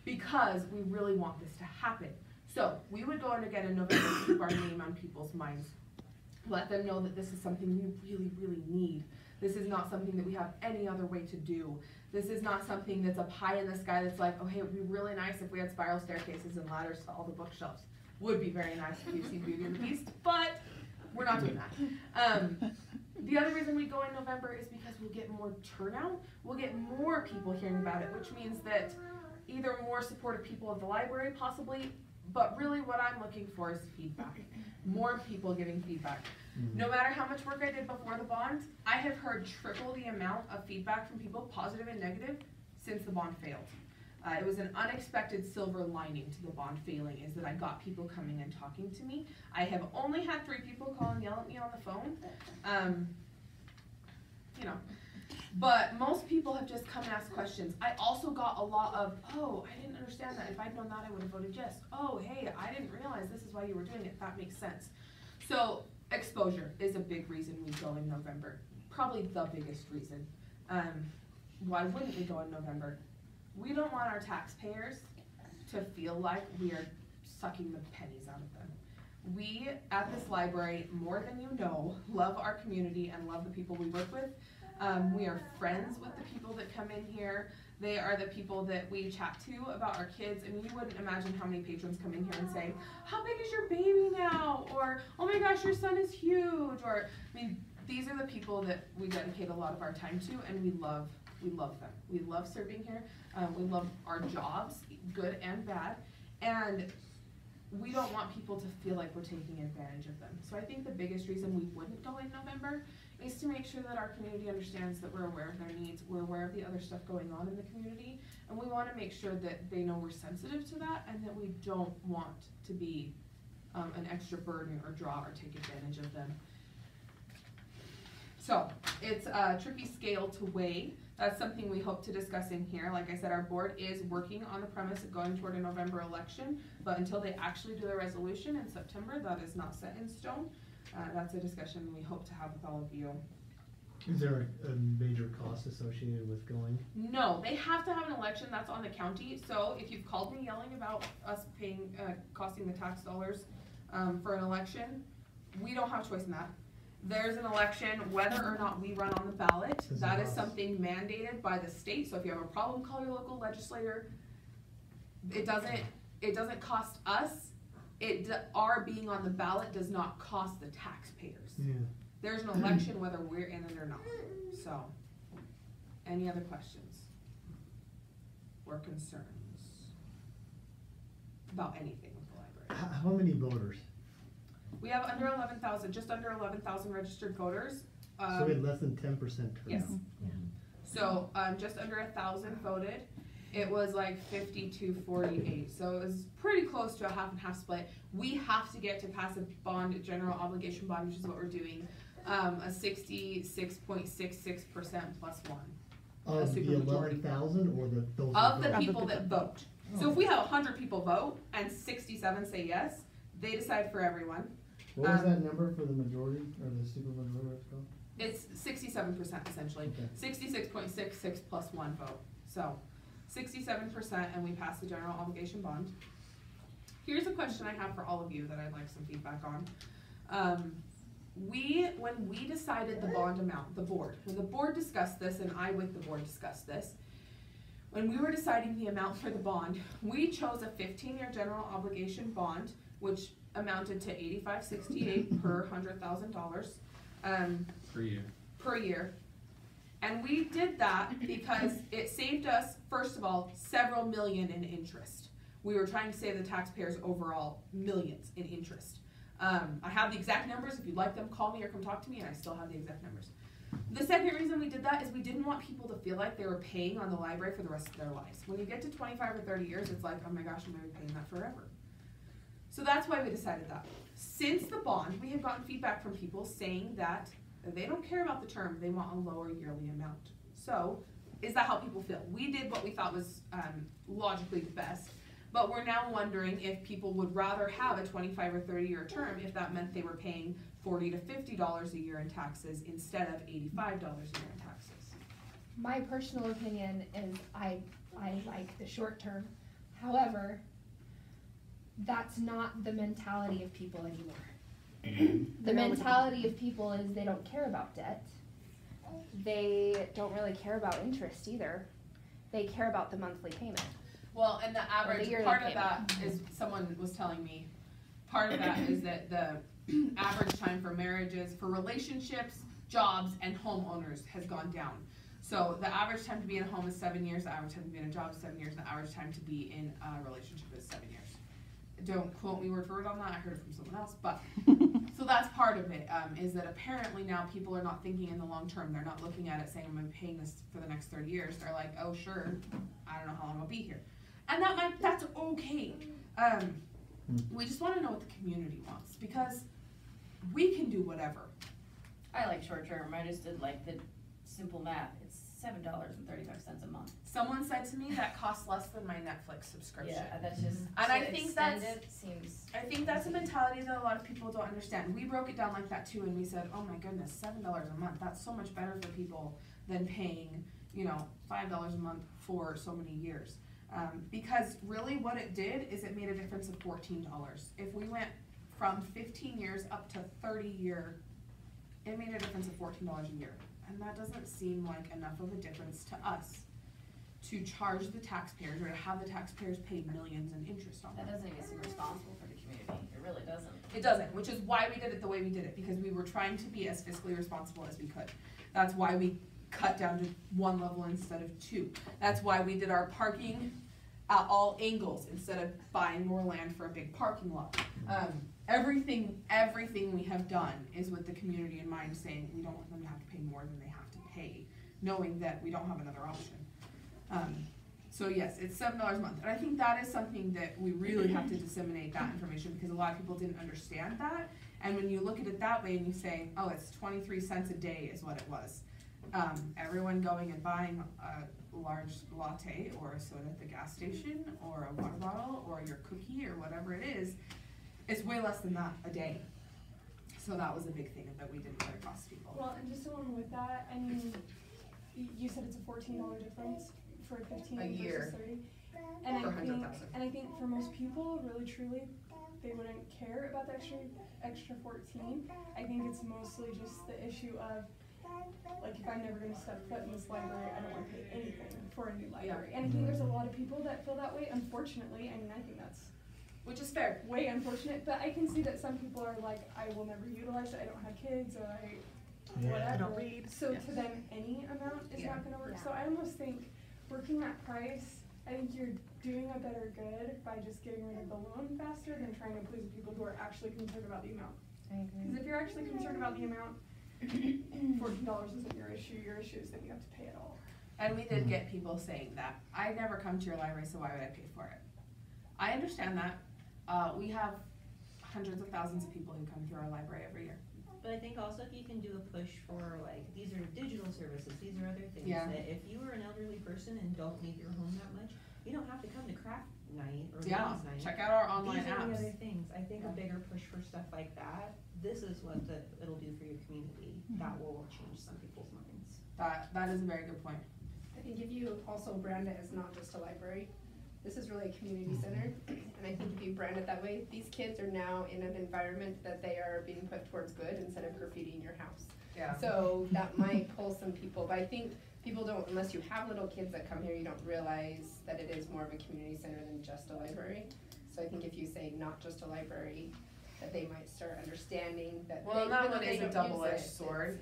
because we really want this to happen. So we would go in again in November to keep our name on people's minds, let them know that this is something we really, really need, This is not something that we have any other way to do. This is not something that's up high in the sky that's like, oh hey, it would be really nice if we had spiral staircases and ladders to all the bookshelves. Would be very nice if you've seen Beauty and the Beast, but we're not doing that. The other reason we go in November is because we'll get more turnout. We'll get more people hearing about it, which means that either more supportive people of the library possibly, but really what I'm looking for is feedback. More people giving feedback. No matter how much work I did before the bond, I have heard triple the amount of feedback from people, positive and negative, since the bond failed. It was an unexpected silver lining to the bond failing, is that I got people coming and talking to me. I have only had 3 people call and yell at me on the phone. You know, but most people have just come and asked questions. I also got a lot of, oh, I didn't understand that. If I'd known that, I would have voted yes. Oh, hey, I didn't realize this is why you were doing it. That makes sense. So exposure is a big reason we go in November. Probably the biggest reason. Why wouldn't we go in November? We don't want our taxpayers to feel like we are sucking the pennies out of them. We, at this library, more than you know, love our community and love the people we work with. We are friends with the people that come in here. They are the people that we chat to about our kids. I mean, you wouldn't imagine how many patrons come in here and say, how big is your baby now? Or, oh my gosh, your son is huge. Or, I mean, these are the people that we dedicate a lot of our time to, and we love them. We love serving here. We love our jobs, good and bad. And we don't want people to feel like we're taking advantage of them. So I think the biggest reason we wouldn't go in November is to make sure that our community understands that we're aware of their needs, we're aware of the other stuff going on in the community, and we want to make sure that they know we're sensitive to that and that we don't want to be an extra burden or draw or take advantage of them. So it's a tricky scale to weigh. That's something we hope to discuss in here. Like I said, our board is working on the premise of going toward a November election, but until they actually do the resolution in September, that is not set in stone. That's a discussion we hope to have with all of you. Is there a major cost associated with going? No, they have to have an election. That's on the county. So if you've called me yelling about us paying, costing the tax dollars for an election, we don't have a choice in that. There's an election, whether or not we run on the ballot, that is something mandated by the state. So if you have a problem, call your local legislator. It doesn't cost us. Our being on the ballot does not cost the taxpayers. Yeah. There's an election whether we're in it or not. So, any other questions or concerns about anything with the library? How many voters? We have under 11,000, just under 11,000 registered voters. So we had less than 10% turnout. Yes. So just under 1,000 voted. It was like 52-48, so it was pretty close to a half and half split. We have to get to pass a bond, general obligation bond, which is what we're doing, a 66.66% plus one. Of the 11,000 or those of the people that vote. So if we have 100 people vote and 67 say yes, they decide for everyone. What was that number for the majority, or the super majority, what's it called? It's 67% essentially. Okay. 66.66 plus one vote. So 67%, and we pass the general obligation bond. Here's a question I have for all of you that I'd like some feedback on. When we decided the bond amount, when the board discussed this, and I with the board discussed this, when we were deciding the amount for the bond, we chose a 15-year general obligation bond, which amounted to $85.68 per $100,000 per year. And we did that because it saved us, first of all, several million in interest. We were trying to save the taxpayers overall millions in interest. I have the exact numbers. If you'd like them, call me or come talk to me, and I still have the exact numbers. The second reason we did that is we didn't want people to feel like they were paying on the library for the rest of their lives. When you get to 25 or 30 years, it's like, oh my gosh, I'm going to be paying that forever. So that's why we decided that. Since the bond, we have gotten feedback from people saying that they don't care about the term, they want a lower yearly amount. So, is that how people feel? We did what we thought was logically the best, but we're now wondering if people would rather have a 25 or 30 year term if that meant they were paying $40 to $50 a year in taxes instead of $85 a year in taxes. My personal opinion is I like the short term. However, that's not the mentality of people anymore. The mentality of people is they don't care about debt, they don't really care about interest either. They care about the monthly payment. Well, and the average, yearly part of payment. that is, someone was telling me, part of that is that the average time for marriages, for relationships, jobs, and homeowners has gone down. So the average time to be in a home is 7 years, the average time to be in a job is 7 years, and the average time to be in a relationship is 7 years. Don't quote me word for word on that, I heard it from someone else, but, so that's part of it, is that apparently now people are not thinking in the long term. They're not looking at it saying, I'm gonna be paying this for the next 30 years. They're like, oh sure, I don't know how long I'll be here. And that's okay. We just wanna know what the community wants, because we can do whatever. I like short term, I just did like the simple math, it's $7.35 a month. Someone said to me that costs less than my Netflix subscription. Yeah, that's just, And to I think extend that's- it seems. I think that's a mentality that a lot of people don't understand. We broke it down like that too, and we said, oh my goodness, $7 a month, that's so much better for people than paying, $5 a month for so many years. Because really what it did is it made a difference of $14. If we went from 15 years up to 30 year, it made a difference of $14 a year. And that doesn't seem like enough of a difference to us to charge the taxpayers or to have the taxpayers pay millions in interest on That that. doesn't even seem responsible for the community, it really doesn't. It doesn't, which is why we did it the way we did it, because we were trying to be as fiscally responsible as we could. That's why we cut down to 1 level instead of 2. That's why we did our parking at all angles instead of buying more land for a big parking lot. Everything we have done is with the community in mind, saying we don't want them to have to pay more than they have to pay, knowing that we don't have another option. So yes, it's $7 a month, and I think that is something that we really have to disseminate that information, because a lot of people didn't understand that. And when you look at it that way and you say, oh, it's 23 cents a day is what it was. Everyone going and buying a large latte or a soda at the gas station or a water bottle or your cookie or whatever it is, it's way less than that a day. So that was a big thing that we didn't put across to people. Well, and just along with that, I mean, you said it's a $14 difference for 15 A year. versus 30. And For I think, 100,000. and I think for most people, really truly, they wouldn't care about the extra 14. I think it's mostly just the issue of, like, if I'm never gonna step foot in this library, I don't wanna pay anything for a new library. And I think there's a lot of people that feel that way, unfortunately. I mean, I think that's Which is fair. way unfortunate, but I can see that some people are like, I will never utilize it, I don't have kids, or whatever. I don't read. So Yes. to them, any amount is Yeah. not gonna work. Yeah. So I almost think working that price, I think you're doing a better good by just getting rid of the loan faster than trying to please people who are actually concerned about the amount. I agree. Because if you're actually concerned about the amount, $14 isn't your issue. Your issue is that you have to pay it all. And we did get people saying that, I never come to your library, so why would I pay for it? I understand that. We have hundreds of thousands of people who come through our library every year. But I think also if you can do a push for, like, these are digital services, these are other things, Yeah. that if you are an elderly person and don't leave your home that much, you don't have to come to craft night or Yeah, ladies night. check out our online These are the apps. other things, I think Yeah. a bigger push for stuff like that, this is what it'll do for your community, that will change some people's minds. That is a very good point. I think if you also brand it as not just a library, this is really a community center, and I think if you brand it that way, these kids are now in an environment that they are being put towards good instead of graffitiing your house. Yeah. So that might pull some people, but I think people don't, unless you have little kids that come here, you don't realize that it is more of a community center than just a library. So I think if you say not just a library, that they might start understanding that Well, they, that even though one they is a don't double-edged use it, sword,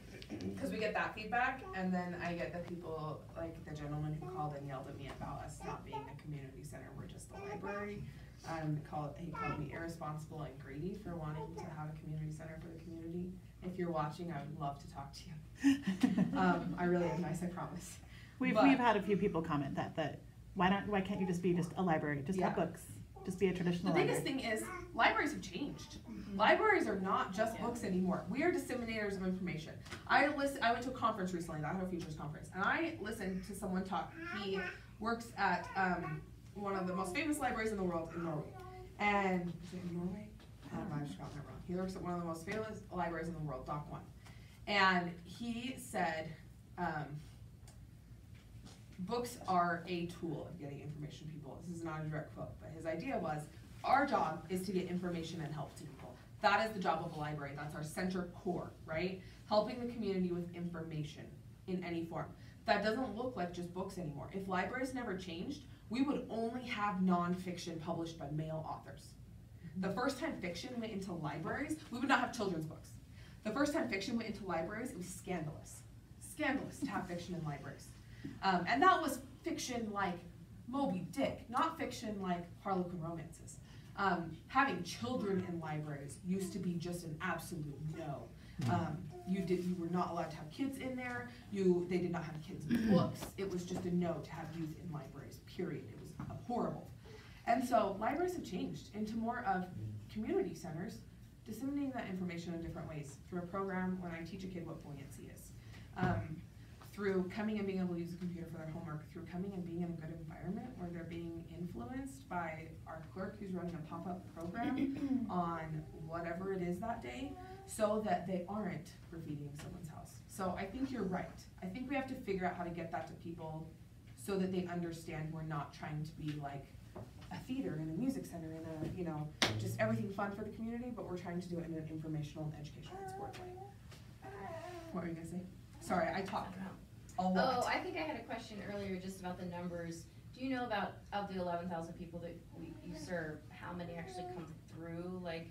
because we get that feedback, and then I get the people, like the gentleman who called and yelled at me about us not being a community center, we're just a library. He called me irresponsible and greedy for wanting to have a community center for the community. If you're watching, I would love to talk to you. I really am nice, I promise. We've But- had a few people comment that why can't you just be just a library, just have Yeah. books, just be a The traditional library. biggest thing is, libraries have changed. Libraries are not just books anymore. We are disseminators of information. I went to a conference recently, the Idaho Futures Conference, and I listened to someone talk. He works at one of the most famous libraries in the world in Norway. And, is it in Norway? I don't know, I just got that wrong. He works at one of the most famous libraries in the world, Dock One. And he said, books are a tool of getting information to people. This is not a direct quote, but his idea was, our job is to get information and help to people. That is the job of a library. That's our center core, right? Helping the community with information. in any form. That doesn't look like just books anymore. If libraries never changed, we would only have nonfiction published by male authors. The first time fiction went into libraries, we would not have children's books. The first time fiction went into libraries, it was scandalous. Scandalous to have fiction in libraries. And that was fiction like Moby Dick, not fiction like Harlequin romances. Having children in libraries used to be just an absolute no. You were not allowed to have kids in there. They did not have kids in books. It was just a no to have youth in libraries, period. It was horrible. And so libraries have changed into more of community centers, disseminating that information in different ways through a program when I teach a kid what buoyancy is. Through coming and being able to use a computer for their homework, through coming and being in a good environment where they're being influenced by our clerk who's running a pop-up program on whatever it is that day, so that they aren't graffitiing someone's house. So I think you're right. I think we have to figure out how to get that to people so that they understand we're not trying to be like a theater and a music center and a, you know, just everything fun for the community, but we're trying to do it in an informational and educational and sport way. What were you gonna say? Sorry, I talked a lot. Oh, I think I had a question earlier just about the numbers. Do you know about, of the 11,000 people that you serve, how many actually come through, like,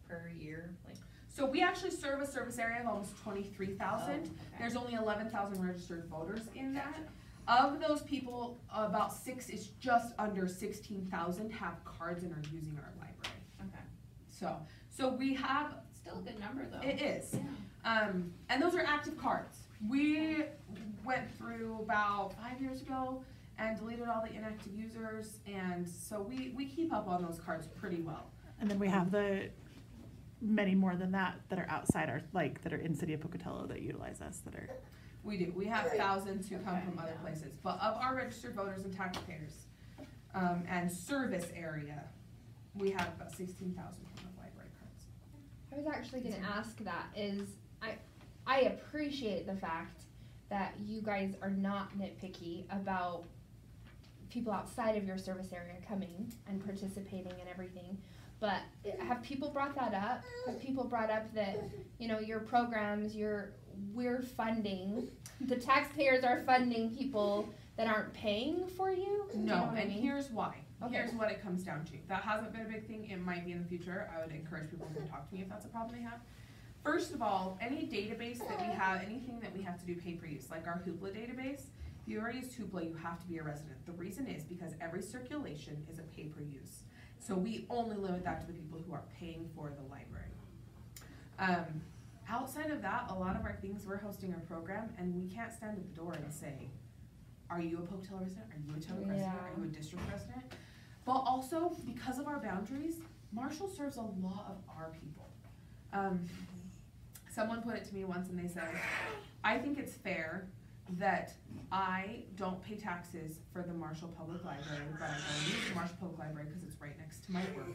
per year? Like, so we actually serve a service area of almost 23,000. okay. There's only 11,000 registered voters in that. Of those people, about it's just under 16,000 have cards and are using our library. Okay. So we have. Still a good number though. It is. Yeah. And those are active cards. We went through about 5 years ago and deleted all the inactive users, and so we keep up on those cards pretty well. And then we have the many more than that are outside our, like, that are in City of Pocatello that utilize us, that are. We do. We have thousands who come from other places, but of our registered voters and taxpayers and service area, we have about 16,000 from the library cards. I was actually going to ask that is, I appreciate the fact that you guys are not nitpicky about people outside of your service area coming and participating and everything, but have people brought that up? Have people brought up that, you know, your programs, we're funding, the taxpayers are funding people that aren't paying for you? No, Do you know what I and mean? here's why. Okay. Here's what it comes down to. That hasn't been a big thing. It might be in the future. I would encourage people to talk to me if that's a problem they have. First of all, any database that we have, anything that we have to do pay per use, like our Hoopla database, if you already use Hoopla, you have to be a resident. The reason is because every circulation is a pay per use. So we only limit that to the people who are paying for the library. Outside of that, a lot of our things, we're hosting our program, and we can't stand at the door and say, are you a Pocatello resident? Are you a Totowa resident? Are you a district resident? But also, because of our boundaries, Marshall serves a lot of our people. Someone put it to me once and they said, I think it's fair that I don't pay taxes for the Marshall Public Library, but I go use the Marshall Public Library because it's right next to my work.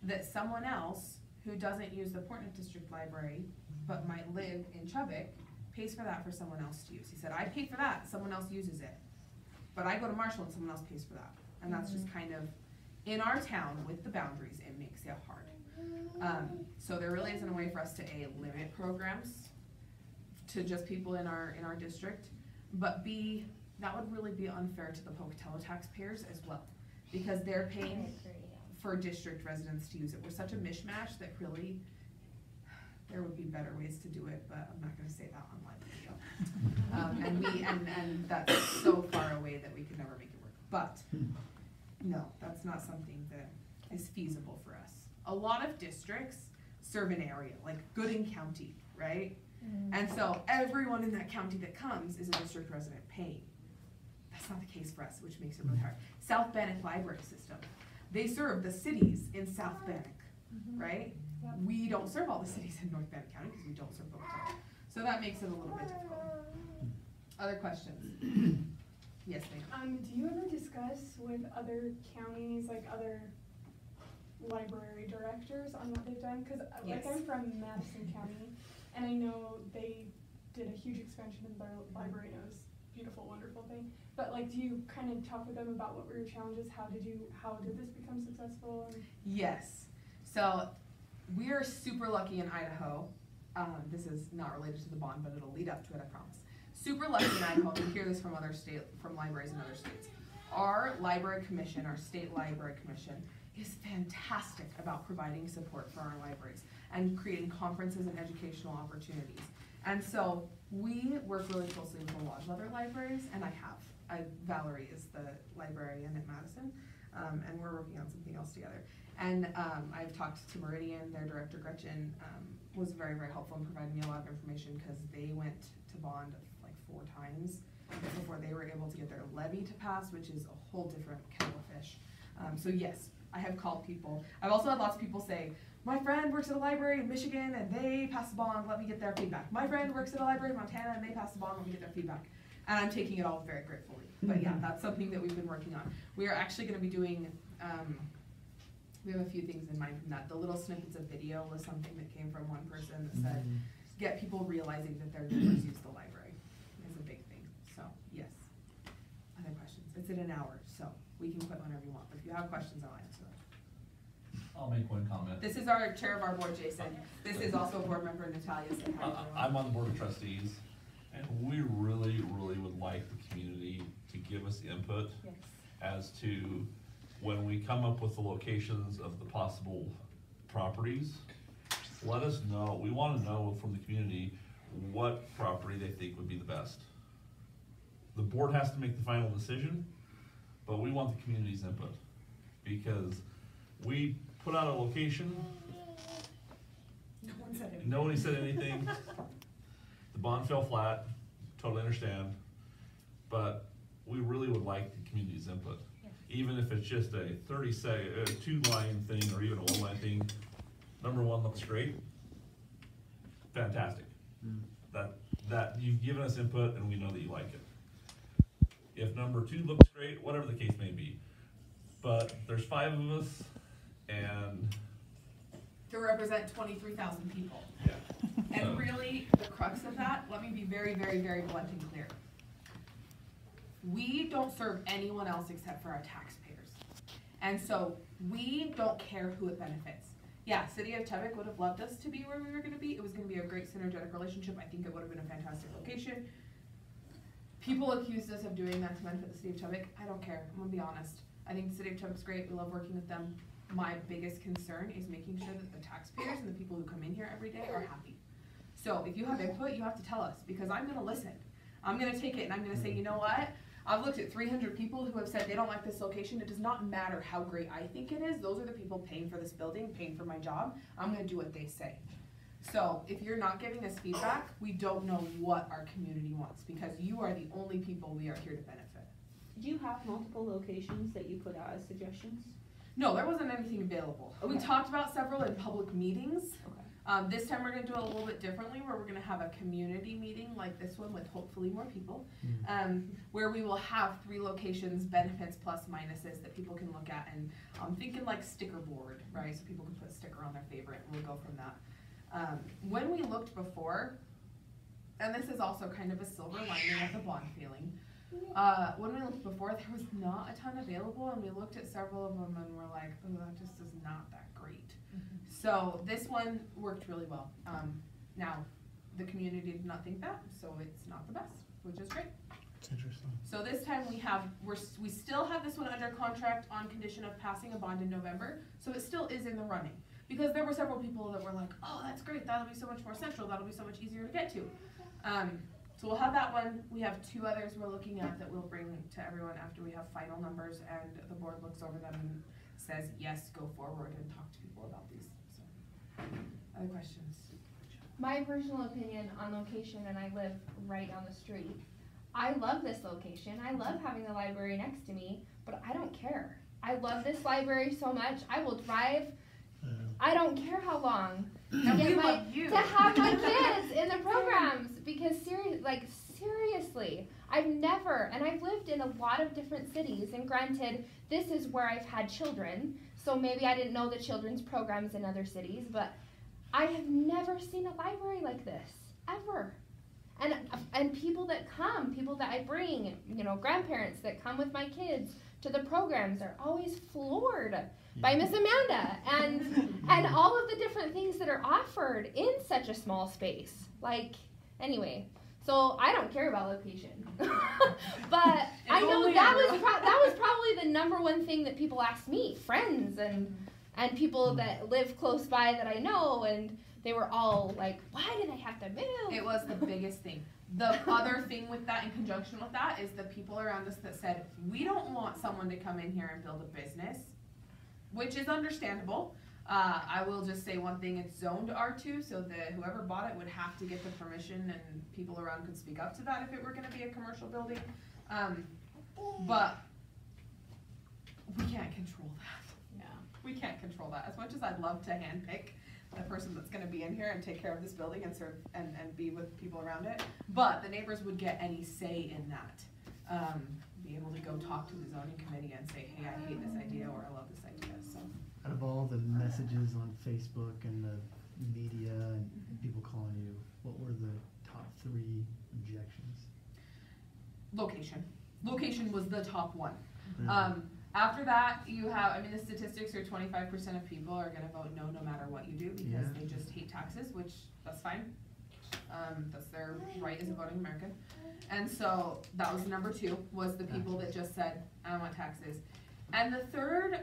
That someone else who doesn't use the Portland District Library, but might live in Chubbuck, pays for that for someone else to use. He said, I pay for that, someone else uses it. But I go to Marshall and someone else pays for that. And that's just kind of, in our town with the boundaries, it makes it hard. So there really isn't a way for us to limit programs to just people in our district, but B, that would really be unfair to the Pocatello taxpayers as well, because they're paying for district residents to use it. We're such a mishmash that really there would be better ways to do it, but I'm not going to say that on live video. And that's so far away that we could never make it work. But no, that's not something that is feasible for us. A lot of districts serve an area, like Gooding County, right? And so everyone in that county that comes is a district resident paying. That's not the case for us, which makes it really hard. South Bannock Library System. They serve the cities in South Bannock, right? Yep. We don't serve all the cities in North Bannock County because we don't serve Pocatello. So that makes it a little bit difficult. Other questions? Yes, ma'am. Do you ever discuss with other counties, like other library directors on what they've done? Because Yes. like I'm from Madison County, and I know they did a huge expansion in their library, and it was a beautiful, wonderful thing. But like, do you kind of talk with them about what were your challenges? How did this become successful? Yes. So we are super lucky in Idaho. This is not related to the bond, but it'll lead up to it, I promise. super lucky in Idaho. We hear this from from libraries in other states. Our library commission, our state library commission, is fantastic about providing support for our libraries and creating conferences and educational opportunities. And so we work really closely with a lot of other libraries, and Valerie is the librarian at Madison, and we're working on something else together. And I've talked to Meridian, their director Gretchen, was very, very helpful in providing me a lot of information because they went to bond like 4 times before they were able to get their levy to pass, which is a whole different kettle of fish. So yes, I have called people. I've also had lots of people say, my friend works at a library in Michigan and they passed a bond, let me get their feedback. My friend works at a library in Montana and they passed a bond, let me get their feedback. And I'm taking it all very gratefully. But yeah, that's something that we've been working on. We are actually going to be doing, we have a few things in mind from that. The little snippets of video was something that came from one person that said, get people realizing that their neighbors use the library is a big thing. So yes. Other questions? It's in an hour, so we can quit whenever you want. But if you have questions, I'll answer them. I'll make one comment. This is our chair of our board, Jason. This is also board member Natalia. I'm on the board of trustees, and we really, really would like the community to give us input as to when we come up with the locations of the possible properties. Let us know. We want to know from the community what property they think would be the best. The board has to make the final decision, but we want the community's input because we put out a location. Nobody said anything. The bond fell flat. Totally understand. But we really would like the community's input. Even if it's just a 2-line thing or even a 1-line thing. Number 1 looks great. Fantastic. That you've given us input and we know that you like it. If number 2 looks great, whatever the case may be. But there's 5 of us, and to represent 23,000 people. Yeah. And really, the crux of that, let me be very, very, very blunt and clear. We don't serve anyone else except for our taxpayers. And so we don't care who it benefits. Yeah, City of Chubbuck would have loved us to be where we were going to be. It was going to be a great synergetic relationship. I think it would have been a fantastic location. People accused us of doing that to benefit the City of Chubbuck. I don't care. I'm going to be honest. I think the City of Chubbuck's great. We love working with them. My biggest concern is making sure that the taxpayers and the people who come in here every day are happy. So if you have input, you have to tell us because I'm going to listen. I'm going to take it and I'm going to say, you know what? I've looked at 300 people who have said they don't like this location. It does not matter how great I think it is. Those are the people paying for this building, paying for my job. I'm going to do what they say. So if you're not giving us feedback, we don't know what our community wants because you are the only people we are here to benefit. Do you have multiple locations that you put out as suggestions? No, there wasn't anything available. Okay. We talked about several in public meetings. Okay. This time we're going to do it a little bit differently where we're going to have a community meeting like this one with hopefully more people, where we will have 3 locations, benefits plus minuses that people can look at, and I'm thinking like sticker board, right? So people can put a sticker on their favorite and we'll go from that. When we looked before, and this is also kind of a silver lining of the bond feeling, when we looked before there was not a ton available and we looked at several of them and we're like, oh, that just is not that great. So this one worked really well. Now, the community did not think that, so it's not the best, which is great. It's interesting. So this time we still have this one under contract on condition of passing a bond in November, so it still is in the running. Because there were several people that were like, oh, that's great, that'll be so much more central, that'll be so much easier to get to. So we'll have that one. We have 2 others we're looking at that we'll bring to everyone after we have final numbers and the board looks over them and says, yes, go forward and talk to people about these. So, other questions? My personal opinion on location, and I live right down the street. I love this location. I love having the library next to me, but I don't care. I love this library so much. I will drive. I don't care how long to have my kids in the programs because seriously, I've never, and I've lived in a lot of different cities, and granted, this is where I've had children, so maybe I didn't know the children's programs in other cities, but I have never seen a library like this, ever. And people that I bring, grandparents that come with my kids to the programs are always floored by Miss Amanda and all of the different things that are offered in such a small space. Anyway, So I don't care about location. But I know only that Amarillo. was that was probably the number one thing that people asked me, friends and people that live close by that I know, and they were all like, why do they have to move? It was the biggest thing. The other thing with that, in conjunction with that, is the people around us that said, we don't want someone to come in here and build a business, which is understandable. I will just say one thing, it's zoned R2, so that whoever bought it would have to get the permission, and people around could speak up to that if it were gonna be a commercial building. But we can't control that. Yeah. We can't control that. As much as I'd love to handpick the person that's gonna be in here and take care of this building and serve and be with people around it, but the neighbors would get any say in that. Be able to go talk to the zoning committee and say, hey, I hate this idea, or I love this idea, so. Out of all the messages on Facebook and the media and people calling you, what were the top 3 objections? Location. Location was the top one. Really? After that, you have, I mean, the statistics are 25% of people are gonna vote no matter what you do, because Yeah. they just hate taxes, which, that's fine. That's their right as a voting American. And so, that was number 2, was the people that just said, I don't want taxes. And the third,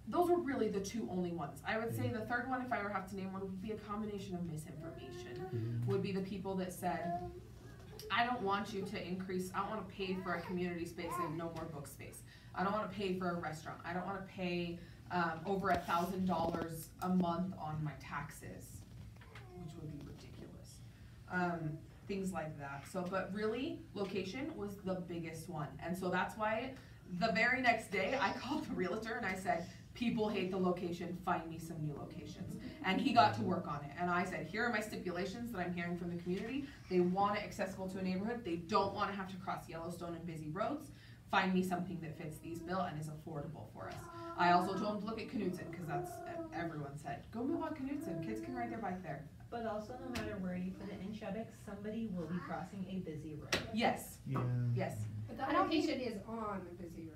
those were really the 2 only ones. I would say the third one, if I were to have to name one, would be a combination of misinformation. Would be the people that said, I don't want you to increase, I don't wanna pay for a community space and no more book space. I don't wanna pay for a restaurant. I don't wanna pay, over $1,000 a month on my taxes, which would be ridiculous. Things like that. So, but really, location was the biggest one. And so that's why the very next day, I called the realtor and I said, people hate the location, find me some new locations. And he got to work on it. And I said, here are my stipulations that I'm hearing from the community. They want it accessible to a neighborhood. They don't want to have to cross Yellowstone and busy roads. Find me something that fits these bill and is affordable for us. I also told him to look at Knudsen, because that's, everyone said, go move on Knudsen, kids can ride their bike there. But also, no matter where you put it in Chubbuck, somebody will be crossing a busy road. Yes, Yeah. yes. But the I don't think- location is on a busy road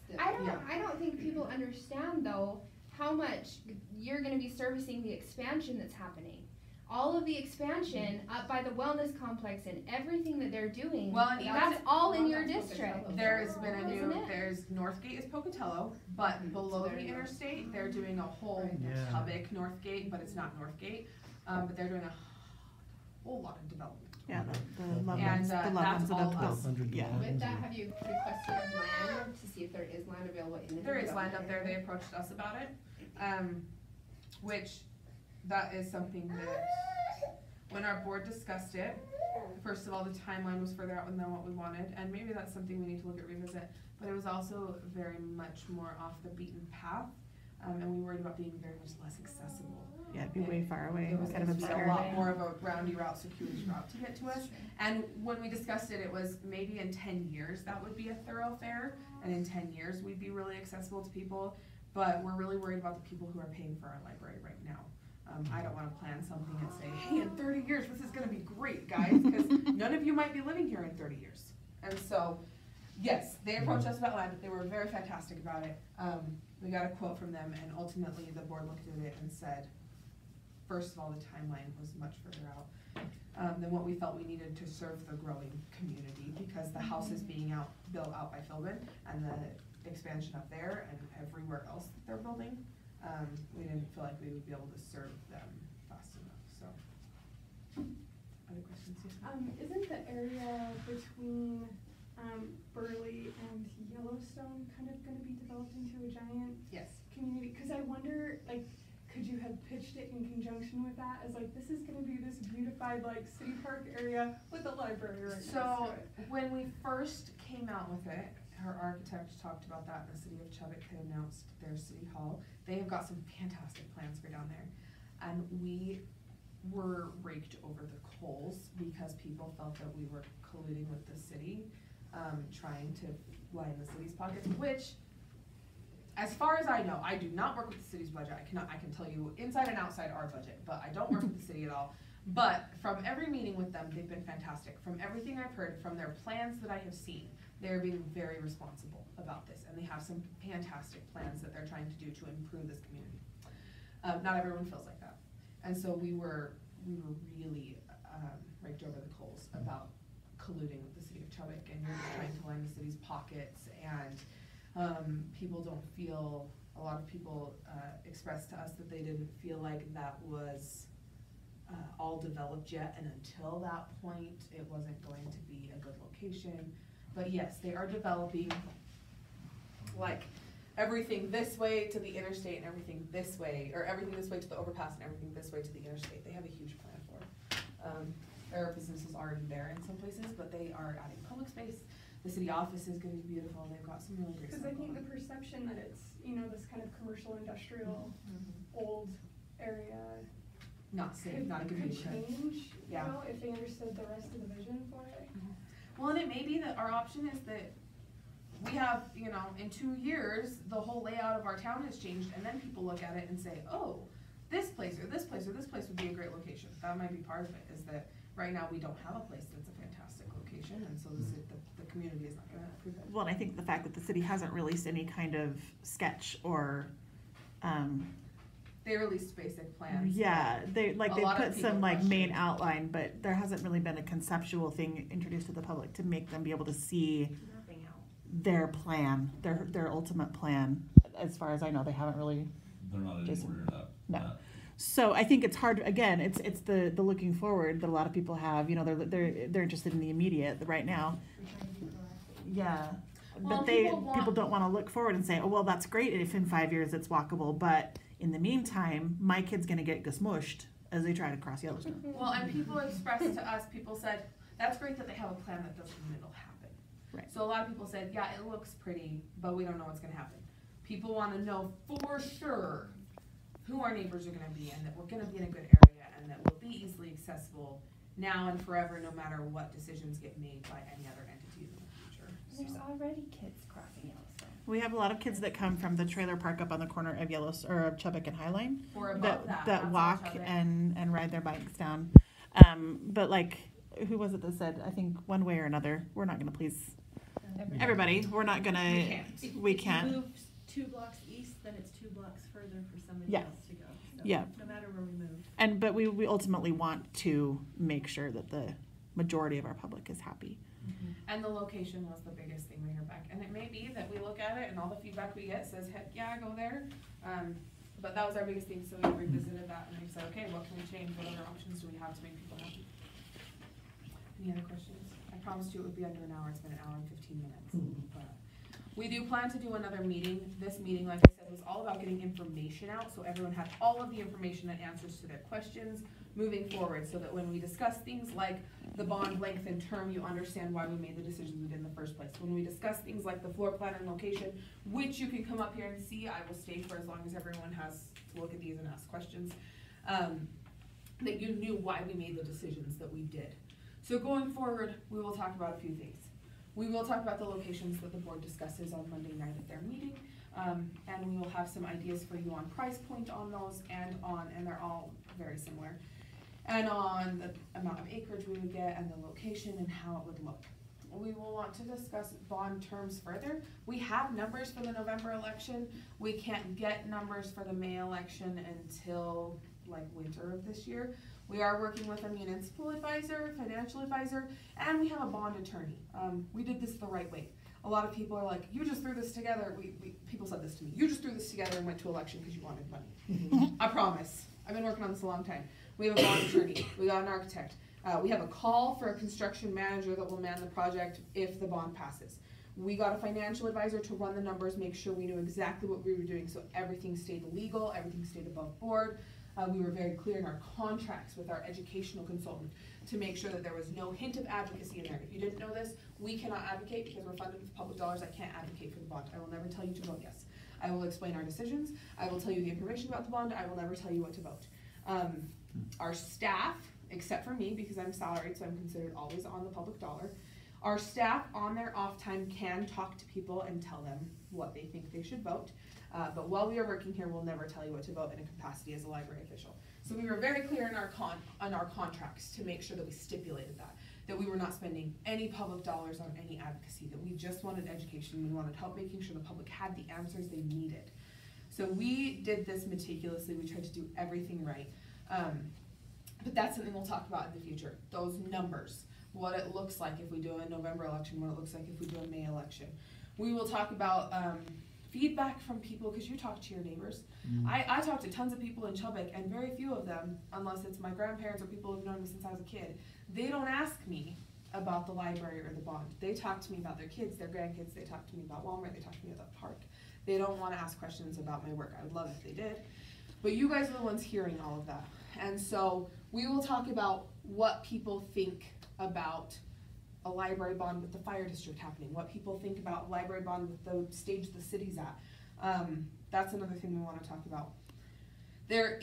still. I don't think people understand though how much you're gonna be servicing the expansion that's happening. All of the expansion up by the wellness complex and everything that they're doing, Well, and that's even- all in Well, your that's district. Pocatello. There's been a new, Isn't it? there's Northgate is Pocatello, but below there the you go. interstate, they're doing a whole Yeah. Chubbuck Northgate, but it's not Northgate. But they're doing a whole lot of development. Yeah, the loved And, ones, the loved that's ones that all have us. built. 100 Yeah. dwellings. With that, have you requested land to see if there is land available in the? There is land up development there, they area? approached us about it, which, that is something that, when our board discussed it, first of all, the timeline was further out than what we wanted, and maybe that's something we need to look at revisit, but it was also very much more off the beaten path, and we worried about being very much less accessible. Yeah, it'd be way far away, It was kind of gonna be a obscure. lot more of a roundy route, circuitous route to get to us. And when we discussed it, it was maybe in 10 years that would be a thoroughfare, and in 10 years we'd be really accessible to people. But we're really worried about the people who are paying for our library right now. I don't wanna plan something and say, hey, in 30 years, this is gonna be great, guys, because none of you might be living here in 30 years. And so, yes, they approached us about land, they were very fantastic about it. We got a quote from them, and ultimately the board looked at it and said, first of all, the timeline was much further out than what we felt we needed to serve the growing community, because the house is being built out by Philbin, and the expansion up there and everywhere else that they're building, we didn't feel like we would be able to serve them fast enough, so. Other questions, Susan? Isn't the area between, Burley and Yellowstone kind of gonna be developed into a giant Yes. community? Cause I wonder, like, could you have pitched it in conjunction with that as like, this is gonna be this beautified like city park area with a library right next to So, it? when we first came out with it, her architect talked about that, and the city of Chubbuck had announced their city hall. They have got some fantastic plans for down there. And we were raked over the coals because people felt that we were colluding with the city, trying to line the city's pockets, which, as far as I know, I do not work with the city's budget. I can tell you inside and outside our budget, but I don't work with the city at all. But from every meeting with them, they've been fantastic. From everything I've heard, from their plans that I have seen, they're being very responsible about this, and they have some fantastic plans that they're trying to do to improve this community. Not everyone feels like that, and so we were really raked over the coals about colluding with the city of Chubbuck, and you're just trying to line the city's pockets, and people don't feel, a lot of people expressed to us that they didn't feel like that was all developed yet, and until that point, it wasn't going to be a good location. But yes, they are developing like everything this way to the interstate and everything this way, or everything this way to the overpass and everything this way to the interstate. They have a huge plan for it. There are businesses already there in some places, but they are adding public space. The city office is going to be beautiful. They've got some really great stuff. Because I think the perception that it's, you know, this kind of commercial, industrial, old area Not safe, not a good could vision. change, you Yeah. know, if they understood the rest of the vision for it. Well, and it may be that our option is that we have, you know, in 2 years, the whole layout of our town has changed, and then people look at it and say, oh, this place or this place or this place would be a great location. That might be part of it, is that right now we don't have a place that's a fantastic location, and so the community is not gonna approve it. Well, and I think the fact that the city hasn't released any kind of sketch or, They released basic plans. yeah, they, like, A they lot of put people some, like, main question. outline, but there hasn't really been a conceptual thing introduced to the public to make them be able to see Mapping out. their plan, their ultimate plan. As far as I know, they haven't really. They're not Jason? anywhere near that. No. So I think it's hard, again, it's the looking forward that a lot of people have, you know, they're interested in the immediate, the right now. Yeah, Well, but people people want- don't wanna look forward and say, oh, well, that's great if in 5 years it's walkable, but in the meantime, my kid's gonna get smushed as they try to cross Yellowstone. Well, and people expressed to us, people said, that's great that they have a plan that doesn't mean it'll happen. Right. So a lot of people said, yeah, it looks pretty, but we don't know what's gonna happen. People wanna know for sure who our neighbors are gonna be, and that we're gonna be in a good area, and that we'll be easily accessible now and forever, no matter what decisions get made by any other entities in the future. There's So- already kids crossing Yellowstone. We have a lot of kids that come from the trailer park up on the corner of Yellowstone, or of Chubbuck and Highline, Or above that. that that's walk all Chubbuck. and ride their bikes down. But like, who was it that said, I think one way or another, we're not gonna please everybody, we're not gonna, We can't. we If you can't. move 2 blocks east, then it's 2 blocks further for somebody Yeah. else to go. So Yeah. no matter where we move. But we ultimately want to make sure that the majority of our public is happy. And the location was the biggest thing we heard back. And it may be that we look at it and all the feedback we get says, heck yeah, go there. But that was our biggest thing, so we revisited that and we said, okay, what can we change? What other options do we have to make people happy? Any other questions? I promised you it would be under an hour. It's been an hour and 15 minutes. But we do plan to do another meeting. This meeting, like I said, was all about getting information out, so everyone had all of the information and answers to their questions moving forward, so that when we discuss things like the bond length and term, you understand why we made the decisions we did in the first place. When we discuss things like the floor plan and location, which you can come up here and see, I will stay for as long as everyone has to look at these and ask questions, that you knew why we made the decisions that we did. So going forward, we will talk about a few things. We will talk about the locations that the board discusses on Monday night at their meeting, and we will have some ideas for you on price point on those and they're all very similar, and on the amount of acreage we would get and the location and how it would look. We will want to discuss bond terms further. We have numbers for the November election. We can't get numbers for the May election until like winter of this year. We are working with a municipal advisor, financial advisor, and we have a bond attorney. We did this the right way. A lot of people are like, you just threw this together. People said this to me. You just threw this together and went to election because you wanted money. I promise. I've been working on this a long time. We have a bond attorney. We got an architect. We have a call for a construction manager that will man the project if the bond passes. We got a financial advisor to run the numbers, make sure we knew exactly what we were doing, so everything stayed legal, everything stayed above board. We were very clear in our contracts with our educational consultant to make sure that there was no hint of advocacy in there. If you didn't know this, we cannot advocate because we're funded with public dollars. I can't advocate for the bond. I will never tell you to vote yes. I will explain our decisions. I will tell you the information about the bond. I will never tell you what to vote. Our staff, except for me because I'm salaried, so I'm considered always on the public dollar. Our staff on their off time can talk to people and tell them what they think they should vote. But while we are working here, we'll never tell you what to vote in a capacity as a library official. So we were very clear in our contracts to make sure that we stipulated that we were not spending any public dollars on any advocacy, that we just wanted education. We wanted help making sure the public had the answers they needed. So we did this meticulously. We tried to do everything right. But that's something we'll talk about in the future, those numbers, what it looks like if we do a November election, what it looks like if we do a May election. We will talk about feedback from people, because you talk to your neighbors. I talk to tons of people in Chubbuck, and very few of them, unless it's my grandparents or people who've known me since I was a kid, they don't ask me about the library or the bond. They talk to me about their kids, their grandkids, they talk to me about Walmart, they talk to me about the park. They don't want to ask questions about my work. I would love if they did. But you guys are the ones hearing all of that. And so we will talk about what people think about a library bond with the fire district happening, what people think about a library bond with the stage the city's at. That's another thing we want to talk about. There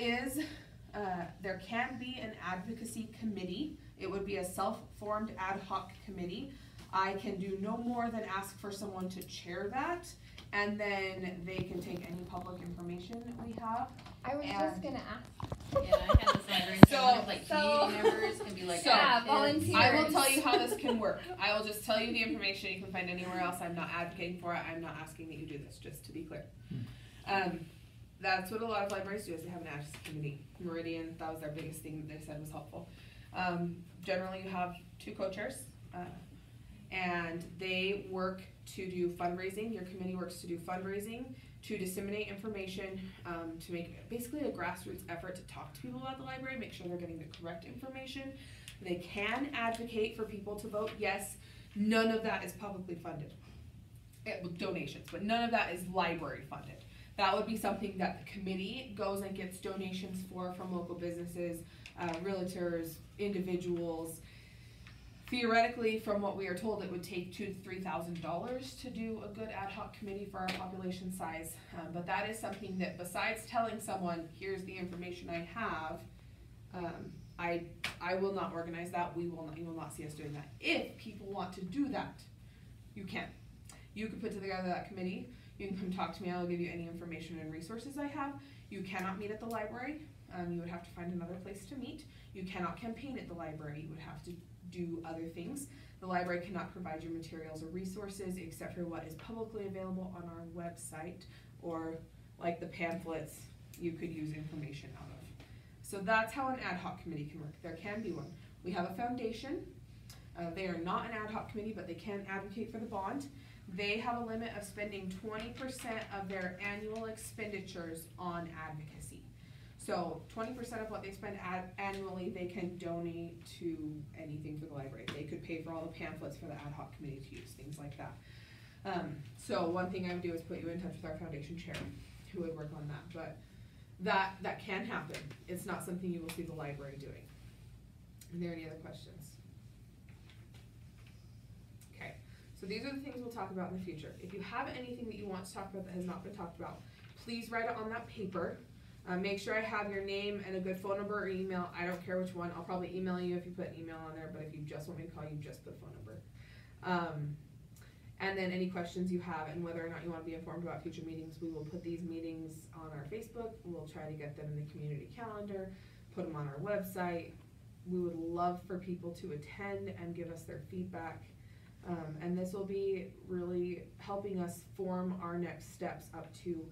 can be an advocacy committee. It would be a self-formed ad hoc committee. I can do no more than ask for someone to chair that, and then they can take any public information that we have. I was just gonna ask. Yeah, I had this library, so one of like community members can be like, volunteers. I will tell you how this can work. I will just tell you the information you can find anywhere else. I'm not advocating for it. I'm not asking that you do this, just to be clear. That's what a lot of libraries do, is they have an advocacy committee. Meridian, that was their biggest thing that they said was helpful. Generally you have 2 co-chairs, and they work to do fundraising. Your committee works to do fundraising, to disseminate information, to make basically a grassroots effort to talk to people about the library, make sure they're getting the correct information. They can advocate for people to vote. Yes, none of that is publicly funded with donations, but none of that is library funded. That would be something that the committee goes and gets donations for from local businesses, realtors, individuals. Theoretically, from what we are told, it would take $2,000 to $3,000 to do a good ad hoc committee for our population size. But that is something that, besides telling someone, here's the information I have, I will not organize that. You will not see us doing that. If people want to do that, you can. You could put together that committee. You can come talk to me. I will give you any information and resources I have. You cannot meet at the library. You would have to find another place to meet. You cannot campaign at the library. You would have to do other things. The library cannot provide you materials or resources except for what is publicly available on our website, or like the pamphlets you could use information out of. So that's how an ad hoc committee can work. There can be one. We have a foundation. They are not an ad hoc committee, but they can advocate for the bond. They have a limit of spending 20% of their annual expenditures on advocacy. So 20% of what they spend annually, they can donate to anything for the library. They could pay for all the pamphlets for the ad hoc committee to use, things like that. So one thing I would do is put you in touch with our foundation chair, who would work on that. But that can happen. It's not something you will see the library doing. Are there any other questions? Okay, so these are the things we'll talk about in the future. If you have anything that you want to talk about that has not been talked about, please write it on that paper. Make sure I have your name and a good phone number or email. I don't care which one. I'll probably email you if you put an email on there, but if you just want me to call you, just put a phone number. And then any questions you have, and whether or not you want to be informed about future meetings, we will put these meetings on our Facebook. We'll try to get them in the community calendar, put them on our website. We would love for people to attend and give us their feedback. And this will be really helping us form our next steps up to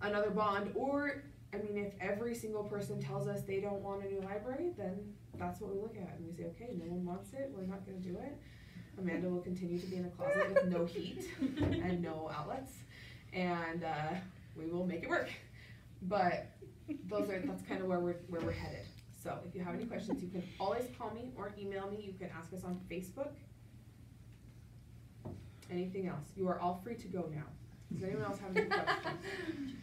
another bond. Or, I mean, if every single person tells us they don't want a new library, then that's what we look at. And we say, okay, no one wants it, we're not going to do it. Amanda will continue to be in a closet with no heat and no outlets, and we will make it work. But that's kind of where we're headed. So if you have any questions, you can always call me or email me. You can ask us on Facebook. Anything else? You are all free to go now. Does anyone else have any questions?